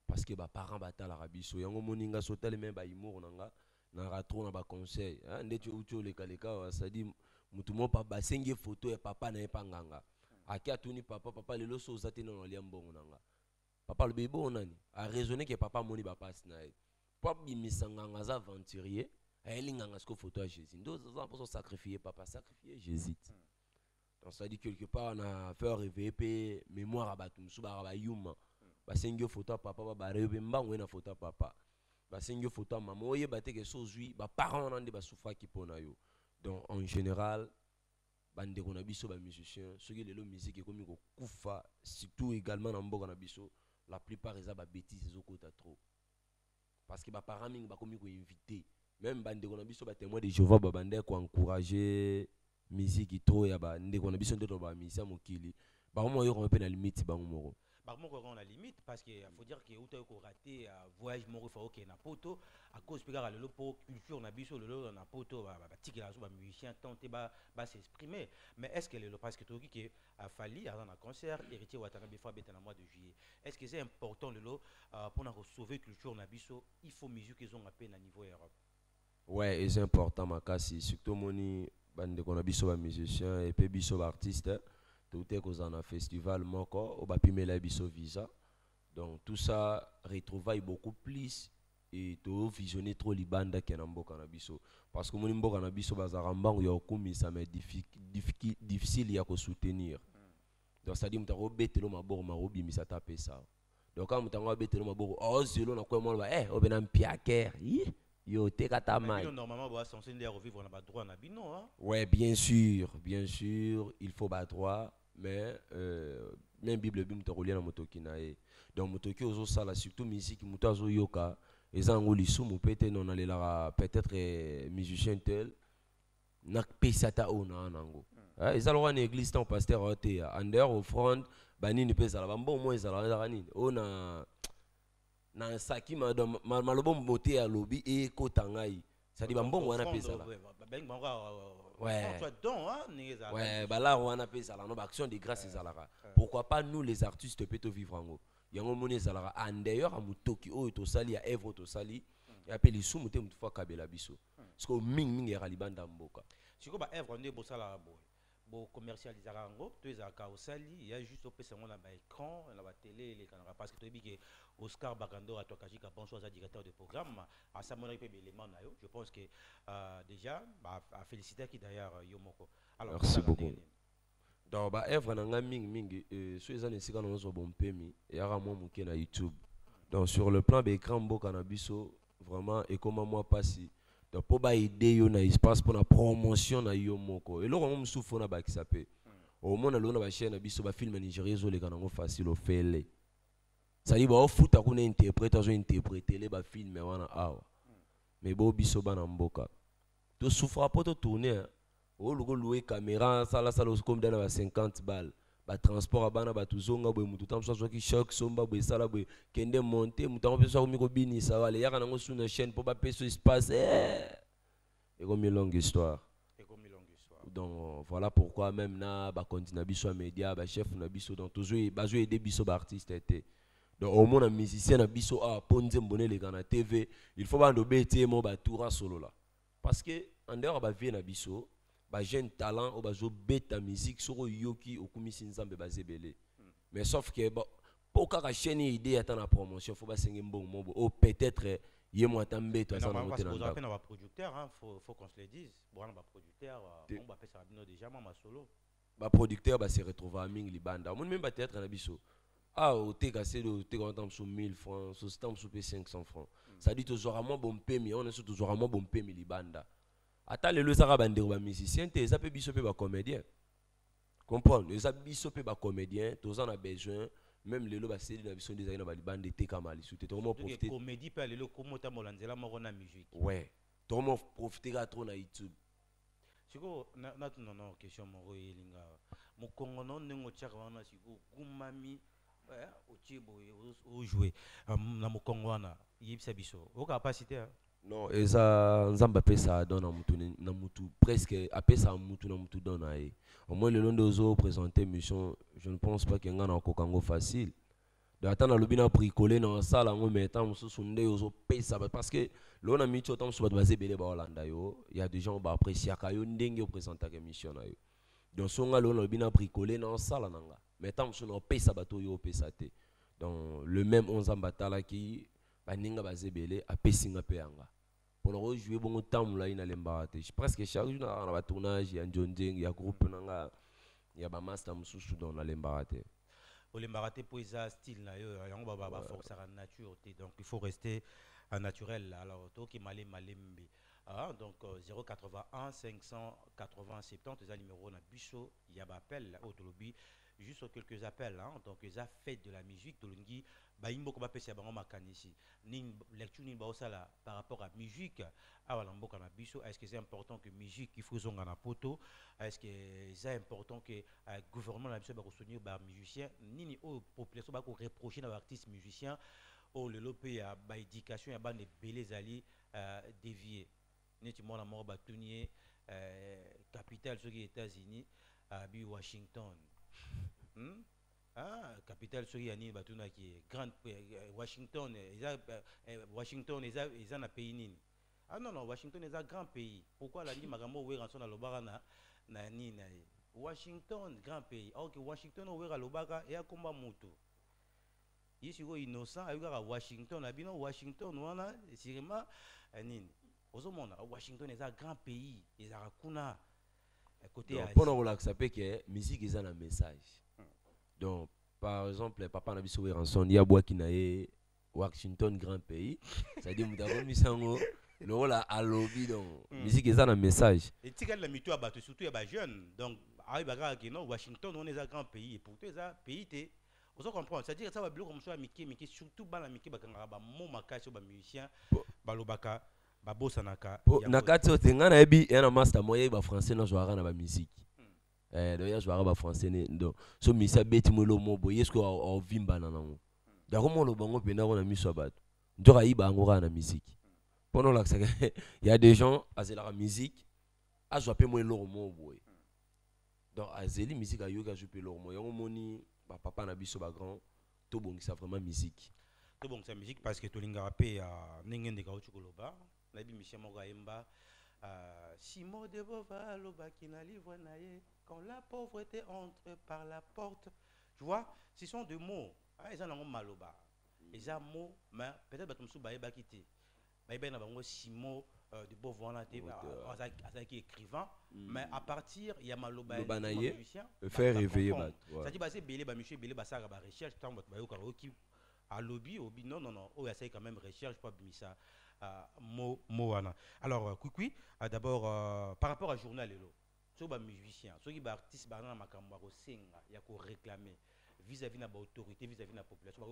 B: parce que ba parents bata la rabiso yango moninga sotale même ba humour nanga na ratro na ba conseil ndeti ucho le kaleka ça dit mutu mo papa basengi photo ya papa na epanganga aki atuni papa lelo so ozate na lia mbongo nanga papa le bebo nani a raisonner que papa moni ba passe na pop bimisanga za aventurier aelinganga sko photo à Jésus ndo za pour sacrifier papa sacrifier Jésus donc ça dit quelque part on a fait réveiller pe mémoire à batum suba ba yuma basengi photo papa ba rebe mbango na photo papa basengi photo maman oye bateke so zui ba parents nande ba souffra ki pona yo. Donc en général bande qu'on a biso ba musicien ceux qui lelo musique comme ko kufa surtout également na mboka na biso la plupart eza ba bêtises ezokota trop parce que ba parents mingi ba komi ko inviter même bande qu'on a biso ba témoin de Jéhovah ba bande ko encourager musique trop ya ba ndeko na biso ndoto ba misa mokili ba mo yo ko pe na limite ba moko.
A: Par contre, on a la limite parce qu'il faut dire que tu as raté un voyage mort il na poto à cause de la culture on a vu sur le na poto bah musicien tenter bah s'exprimer mais est-ce que le parce que tu qui a fallu dans un concert héritier Watanabe fois dans le mois de juillet est-ce que c'est important le pour nous sauver culture on a vu il faut musique qu'ils ont à peine à niveau Europe.
B: Ouais, et c'est important makasi surtout moni bande qu'on a biso ba musicien et puis biso ba artiste tout est cause en un festival moko au bapimela biso visa donc tout ça retrouvaille beaucoup plus et to visionner trop libanda que na mboka na biso parce que moni mboka na biso bazarambango ya okumi ça m'est difficile ya ko soutenir donc ça dit mutako betelo maboko marobi misata pesa donc quand mutako betelo maboko oh zelo na kwa mo ba obena mpiaker yo te kata mai
A: normalement ba censé revivre na ba droit na bino hein.
B: Ouais, bien sûr il faut ba droit mais même Bible bim to relier na motoki na e donc motoki ozo sala surtout musique muto azo yoka ezango lisumu pete non alela peut-être musicien tel na pesata ona nango ezalo na église tant pasteur ote under offrande banini pesa la bambo mo ezala nini ona na saki madame malobo moté ya lobi e kotangai ça dit bambo wana pesa la ouais bah là on a payé ça là nos actions de grâce ezalaka pourquoi pas nous les artistes peut vivre en haut yango moni ezalaka en d'ailleurs à mutoki o to sali ya evre to sali ya pe lisumu te mutu fa kabela biso parce que ming ya libanda mboka
A: siko ba evre ndé bosala bo commercialiser rango to ezaka osali il y a juste opesa ngona ba écran na ba télé les caméras parce que to biki Oscar Bagando a tokaji ka bonsoir à directeur de programme à sa monnaie pe élément na yo je pense que déjà à féliciter qui d'ailleurs yomoko alors
B: merci beaucoup donc ba evre na nga mingi so ezana sika na zo bon pemi et ara mo muke na YouTube donc sur le plan d'écran mboka na biso vraiment et comment moi passer donc pour ba aider yo na espace pour la promotion na yo moko et loko mo souffo na ba ki sapé au monde na ba chaîne na biso ba film nigérien zo le kanango facile au fele ça dit ba futa kuna interprétation interpréter les ba film wana awa mais bo biso bana mboka to souffra pas to tourner o logo louer caméra sala comme dans ba 50 balles ba transport abana ba tuzonga boy mutu tam so ki choc somba boy sala boy kende monter mutu am peso ko bini ça va les yaka nango sur une chaîne pour ba peso espace et comme une longue histoire donc voilà pourquoi même na ba continue biso média ba chef na biso donc toujours bazo aider biso ba artiste était donc au moins un musicien na biso a ponze mbone les gana TV il faut ba ndo bete mo ba toura solo là parce que en dehors ba vie na biso ba jeune talent o bazo beta musique soko yoki okumisi nzambe bazebele mais sauf que pour ka chaîne idée ata na promotion faut ba sengi mbongo mobo o peut-être yé mo atambe to ça na
A: monter na ndako na producteur hein faut qu'on se le dise bon na producteur on va faire ça déjà ma solo
B: ba producteur ba se retrouver à ming libanda on même peut-être na biso au TKC de TK sur 1000 francs sur stamp sur 500 francs ça dit toujours à moi bon pemi on est sur toujours à moi bon pemi libanda ata le saka bande ba musicien te ça peut biso pe ba comédien comprendre ça biso pe ba comédien tous en a besoin même le ba série na biso des na ba libanda te kamali sous te vraiment profiter
A: comédie pe le comme ta molanzela mo na musique
B: ouais vraiment profiter trop na YouTube
A: siko na non question mo yelinga mo kongo non ngo tshaka wana siko kumami au jouer na mokongo wana yebisa biso o capacité
B: non eza nzamba pesa donne na mutu presque apesa mutu na mutu donne au moins le long de ozo présenter mission je ne pense pas que ngana ko kango facile donc attends le bina bricoler dans ça là on met temps sur sonde ozo pesa parce que l'on a mis tout temps sur basé belé ba Hollanda yo il y a des gens ba apprécier ka yo ndenge présenter émission na yo donc songa l'on bina bricoler dans ça là nanga mais temps sur no pesa bato yo pesa te donc le même 11 ans batala qui baninga basé belé a pesinga pe anga pour nous jouer bon temps là ina lembate presque chaque jour na ba tournage ya njondeng ya groupe nanga ya ba master mususu dans la lembate
A: Olembaraté pour ça style là on va forcer à nature donc il faut rester naturel alors to qui malé malembe donc 081 580 70 les numéros na biso il y a appel autolobi juste quelques appels donc ils a fait de la musique de l'ungi ba imbo ko ba pesa bango makanisi ni lecture ni ba osala par rapport à musique wala mboka na biso est-ce que c'est important que musique il faut zonga na poto est-ce que c'est important que gouvernement na biso ba ko soutenir ba musicien nini o population ba ko reprocher na artiste musicien o le lopé ya ba éducation ya ba ne belé zali dévier neti mona mo ba tunier capitale sur les États-Unis bi Washington. Capitale sur yani batuna qui est grande Washington Washington ils ont un pays nini non Washington est un grand pays pourquoi la ni magambo we ranso na lobaka na ni na Washington grand pays ok Washington we ra lobaka et akomba mutu yisi go innocent ayuka Washington abino Washington wana sirima nini ozomona Washington est un grand pays ezaka kuna côté
B: pendant qu'on l'accepte que musique est un message donc par exemple papa nabiso we ranson ya bois qui na Washington grand pays ça dit mutako misango le rôle à lobby donc musique est un message
A: et tika la mito abatu surtout ya ba jeune donc ari baga ki non Washington on est un grand pays et pourtant ça pays té vous comprendre c'est dire ça va bloquer comme ça miki surtout ba la miki bakanga ba mo makasi ba musicien ba lobaka ba bosanaka
B: nakati otenga na ebi yana master moye ba français na jouera na ba musique donc ya jouera ba français donc so misa beti mo lo mo boye sko o vimba na nango donc mo lo bango pena ko na miso bato ndoka iba ngora na musique pendant là il y a des gens à la musique a jouer peu moins lo mo boye donc azeli musique a yoga jouer lo mo yango moni ba papa na biso ba grand to bongisa vraiment musique
A: to bongisa musique parce que to linga rapé nengende ka ochukoloba la bi Michel Mogaemba Simon de Bova lobaki na livre naye quand la pauvreté entre par la porte tu vois ce sont deux mots ils en ont maloba ils ont mots mais peut-être batum sou baye bakité baye na bango Simon de Bova na té qui écrivain mais à partir il y a maloba
B: musicien faire réveiller bat
A: ça dit basé belé ba monsieur belé basara ba recherche tant bato bayo ki à lobby non oh essaye quand même recherche pas bimisa Moana. Alors, d'abord, par rapport à journal, sur les musiciens, sur les artistes, il y a réclamer vis-à-vis de l'autorité, vis-à-vis de la population,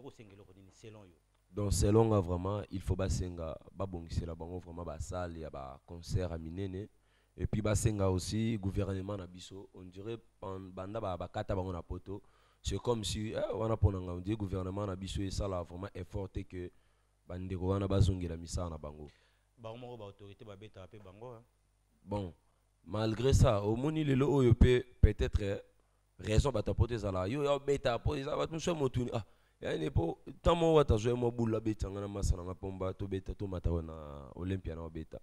A: selon eux.
B: Donc, selon vraiment, il faut basenga, babongisi la bango vraiment basal, il y a ba concert à Minene, et puis basenga aussi gouvernement na biso, on dirait banda ba kata bango na poto, c'est comme si on a on dit gouvernement na biso et ça là vraiment effort que bandeko wana bazongela misala na bango
A: bango ba autorité ba beta pe bango
B: bon malgré ça au moni lelo oyo peut-être raison batapote zala yo ya beta po za batu so motuni yani po tamo wata zo mo bula beta ngana masana ngapomba to beta to mata na Olympia na beta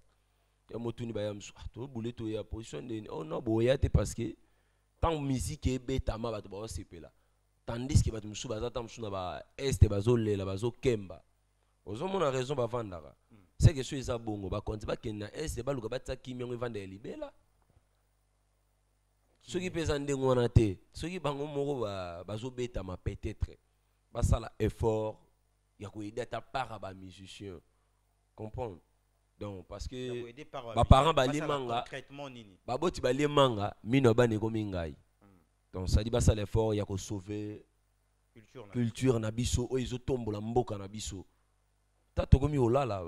B: ya motuni ba ya msu to bule to ya position de non boya te parce que tant musique e beta ma batu ba sepela tandis que batu msu baza tam msu na ba est bazolela bazokemba ozomona raison bavandaka c'est que ceux bongo bakonzi bakenda est baluka batsa kimiongo vanda libela soki pesa ndengo wana te soki bango moko bazobeta ma peut-être basala effort ya koaider ta part ba musicien comprendre donc parce que ba parents balimanga baboti balimanga mino baneko mingai donc ça dit basala effort ya ko sauver culture na biso o izotombola mboka na biso tokomi olala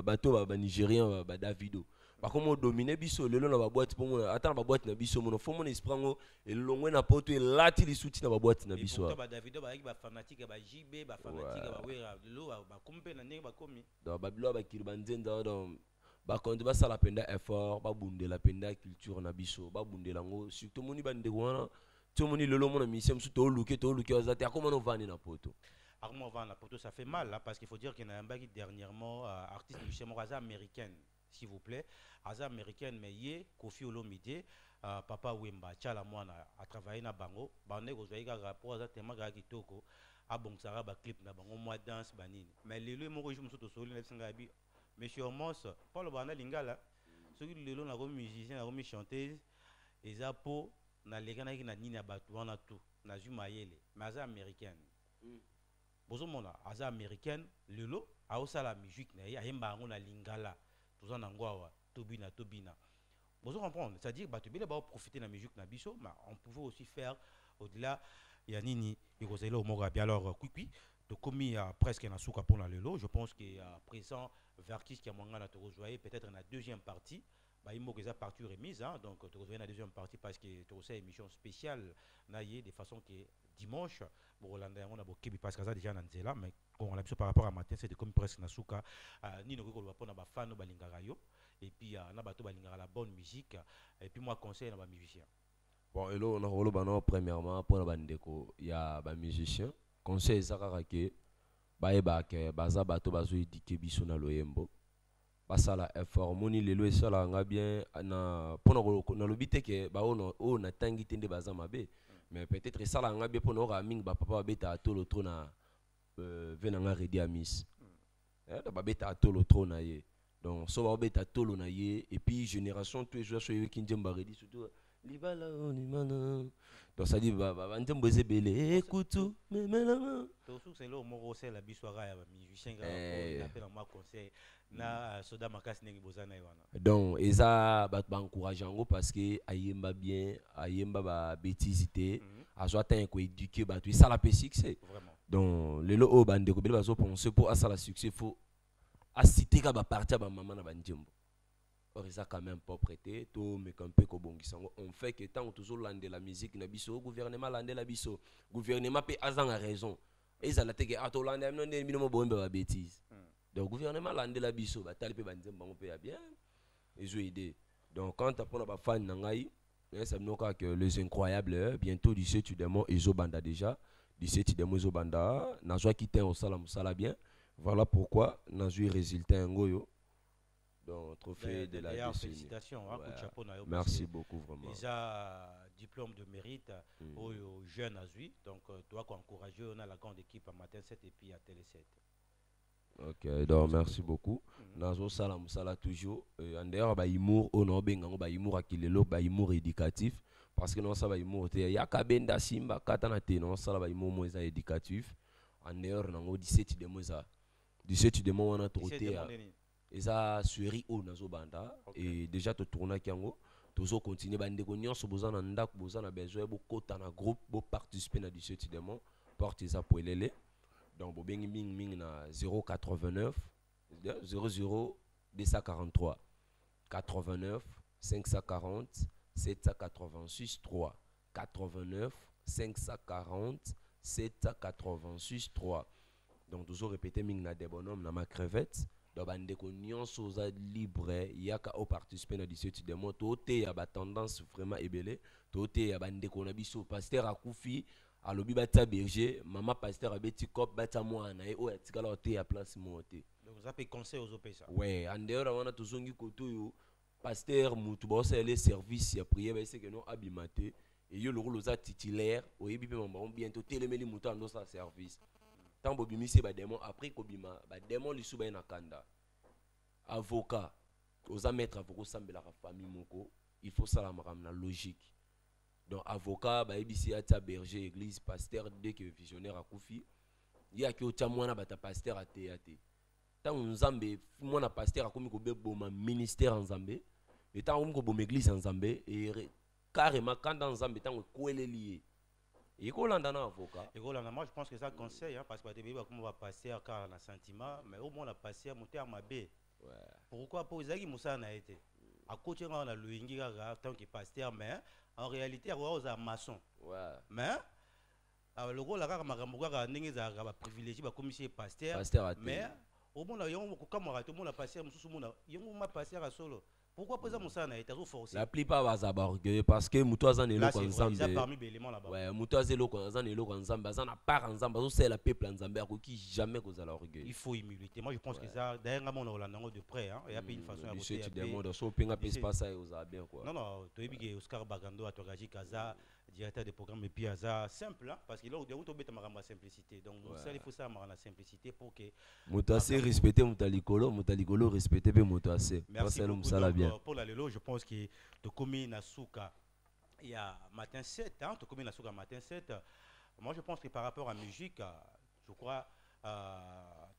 B: bato ba nigérien ba Davido par comment dominer biso lelo na ba boîte pour moi attends ba boîte na biso mon faut mon esprango et longwe na poto et lati li souti na ba boîte na biso
A: ba Davido ba fanatique ba JB ba fanatique ba wera lo ba kompe na ndenge ba komi
B: donc ba bilo ba kiri banzenda donc ba konde ba sala penda effort ba bundela penda culture na biso ba bundela ngo surtout moni bande wana to moni lelo mona mission su to luke ozate akoma no vani na poto
A: Armand Van la poto, ça fait mal là, parce qu'il faut dire qu'il y a un bague dernièrement artiste chez Moraza américaine, s'il vous plaît. Aza américaine, mais yé, Kofi Olomide, Papa Wemba, Tchala Moana, a travaillé na Bango, Bande Gozoïga, rapport à Tema Gagitoko, a bon Sara, clip na Bango, moi danse, banine. Mais les lieux, moi, je me suis dit, Monsieur Homos, Paul Bana Lingala, celui de l'eau, n'a musicien, n'a remis chanteuse, et Zapo, n'a les gars qui n'a ni n'a battu, on a tout, n'a eu maïele, mais Aza américaine. Bozomona aza américaine lelo aosa la musique na yemba ngona lingala tous en angwawa tobina bozo comprendre c'est-à-dire ba tobile ba profiter de la musique na biso mais on pouvait aussi faire au-delà ya nini ikozela au moga bien alors quick to commis presque na souka pour la lelo je pense que présent vertis qui a mangana to rejoyer peut-être na deuxième partie bah il que ça partie remise hein donc tu reviens à la deuxième partie parce que tu as une émission spéciale naïe de façon que dimanche bon Hollande on a beaucoup parce que ça déjà nanzela mais on a par rapport à matin c'était comme presque nasuka ni no ko ba na ba fan balingaka yo et puis na bato balingaka la bonne musique et puis moi conseil na ba musicien
B: bon hello on a rolo bano premièrement pour la bandeko il y a ba musicien conseil zakaka ke ba eba ke baza bato bazo édiquer biso na loyembo basala effort moni lelo esala nga bien na pona na lobite ke ba o na tangi tende baza mabe mais peut-être ça là nga bien pona ora mingi ba papa beta atolo tro na venanga redi amis ba beta atolo tro na ye donc so ba beta tolo na ye et puis génération tous les jours so ki njemba redi surtout libala onimana donc ça dit ba njembo ezebele ekutu memela
A: to sou c'est là mo c'est la biswara ya musicien ga appelle moi conseil na soda makasi nengi bozana wana
B: donc eza ba encourager ngo parce que ayemba bien ayemba ba bêtisité azwa tan ko éduquer ba tout ça la pe succès
A: vraiment
B: donc lelo o bande ko bele bazo penser pour ça la succès faut a citer ka ba partir ba maman na ba njembo or ça quand même pas prêté to mais quand peu ko bongisango on fait que tant toujours lande la musique na biso gouvernement lande la biso gouvernement pe azan a raison et ça la teke atolande non ne bino mo bombe ba bêtise. Donc, le gouvernement l'a la biso, bah talipé banzem bango paye bien, ils ont aidé. Donc, quand tu as pas fan nangai, ça me dit que les incroyables, bientôt 17 tu démons, ils ont banda déjà, 17 tu démons ils ont banda, n'a pas quitté au salam sala bien. Voilà pourquoi n'a eu résultat en goyo. Donc, trophée de la décennie.
A: Félicitations, hein,
B: ouais.
A: chapeau,
B: Merci beaucoup vraiment.
A: Déjà diplôme de mérite aux jeunes Azui, donc toi qu'on encourager, on a la grande équipe à Matin 7 et puis à Télé 7.
B: Ok, donc merci beaucoup. Nazo salam sala toujours. En d'ailleurs, ba humour, on a bengango ba humour akilelo, ba humour éducatif. Parce que non ça ba humour te ya kabenda simba katana te non ça ba humour mo eza éducatif. En d'ailleurs, nango 17 de moza. 17 de mo wana troté. Eza sueri o nazo banda et déjà te tourner kiango. Tozo continuer bande ko nyonso bozana ndako bozana besoin bo kota na groupe bo participer na 17 de mo porte eza poelele. Donc, bing bing bing na 089 00 243 89 540 786 3 89 540 786 3. Donc, toujours répéter ming na des bonhommes na ma crevette. Donc, bande ko nyonso za libre yaka au participer na 17 de moto te ya ba tendance vraiment ébélé to te ya bande ko na biso pasteur akufi alobi bata berger maman pasteur abeti cop bata mwana e o atikala ote ya place monte
A: donc ça peut conseil aux opesa
B: ouais en dehors wana tozongi koto yo pasteur mutu ba osele service ya prière ba que non abimate et yo le rôle za titulaire o yebi pe mamba bientôt telemeli mutu ando sa service tant bobimisi ba démon après ko bima ba démon lisu ba na kanda avocat oza maître avocat sambela ka famille moko il faut ça la maramna logique. Donc avocat ba ebisi ata berger église pasteur dès que visionnaire a koufi ya ki ocha mwana bata pasteur ate tant nzambe mwana pasteur akomi ko be boma ministère en Zambé et tant ko boma église en Zambé et carrément quand dans Zambé tant ko lié et ko landa na avocat
A: et ko landa moi je pense que ça conseil hein, parce que te beba comment va passer car na sentiment mais au moins la passer monter à mabe ouais. Pourquoi pour ezaki musa na été à côté on a le ingira tant que pasteur mais en réalité on a maçon
B: ouais
A: mais le rôle là makambo ka ndenge za ba privilégié ba commissaire pasteur mais au moins on ko kamara tout monde a pasteur mususu mona yongo ma pasteur solo Pourquoi présent Moussa n'a été forcé?
B: La plupart va orgueilleux parce que Moutouazan est là ensemble.
A: Ils parmi les éléments là-bas.
B: Ouais, Moutouazan est là ensemble. Bazan n'a pas ensemble. C'est la peuple ensemble qui jamais cause à l'orgueil.
A: Il faut humilité. Moi je pense que ça d'ailleurs on a de près hein. Il y a une façon à
B: monsieur tu demandes so pinga pèse pas ça aux bien quoi.
A: Non, tu es Oscar Bagando à Togaji Kaza, directeur de programme et puis Aza simple hein, parce que là on to beta ma simplicité. Donc ça il faut ça la simplicité pour que
B: Moutouazan respecter Moutalikolo respecter be Moutouazan.
A: Merci beaucoup. Pour la lelo, je pense que Tokomi Nasuka il y a matin 7 hein, Tokomi Nasuka matin 7. Moi je pense que par rapport à la musique, je crois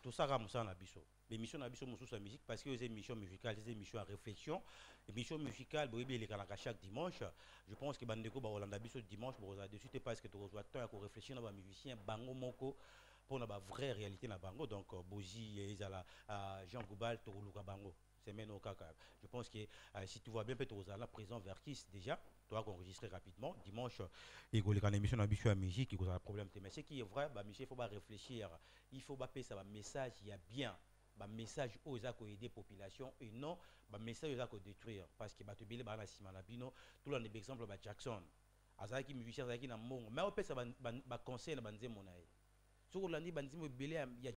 A: tout ça Ramoussa Nabiso. L'émission Nabiso Moussou la musique parce que les émissions musicales, les émissions à réflexion, émissions musicales, les canaux chaque dimanche. Je pense que Bandeko Baolanda Biso dimanche, dessus parce que tu reçois temps à réfléchir dans les musiciens Bango Moko pour la vraie réalité na Bango. Donc Bozi et Jean Goubal, Toruluka Bango. C'est maintenant au cas. Je pense que si tu vois bien, peut-être aux la présent Verkis déjà, tu vas enregistrer rapidement. Dimanche, il y a une émission d'ambition à musique, il y a un problème. Mais ce qui est vrai, il faut pas réfléchir. Il faut pas payer ça, un message, il y a bien. Un message aux aider la population et non un message aux détruire. Parce que tu billes dans Simanabino, tout le monde exemple Jackson. Azaki musicien, Azaki na mongo. Mais on peut ça conseil na banze monaï. Sur l'année, il y a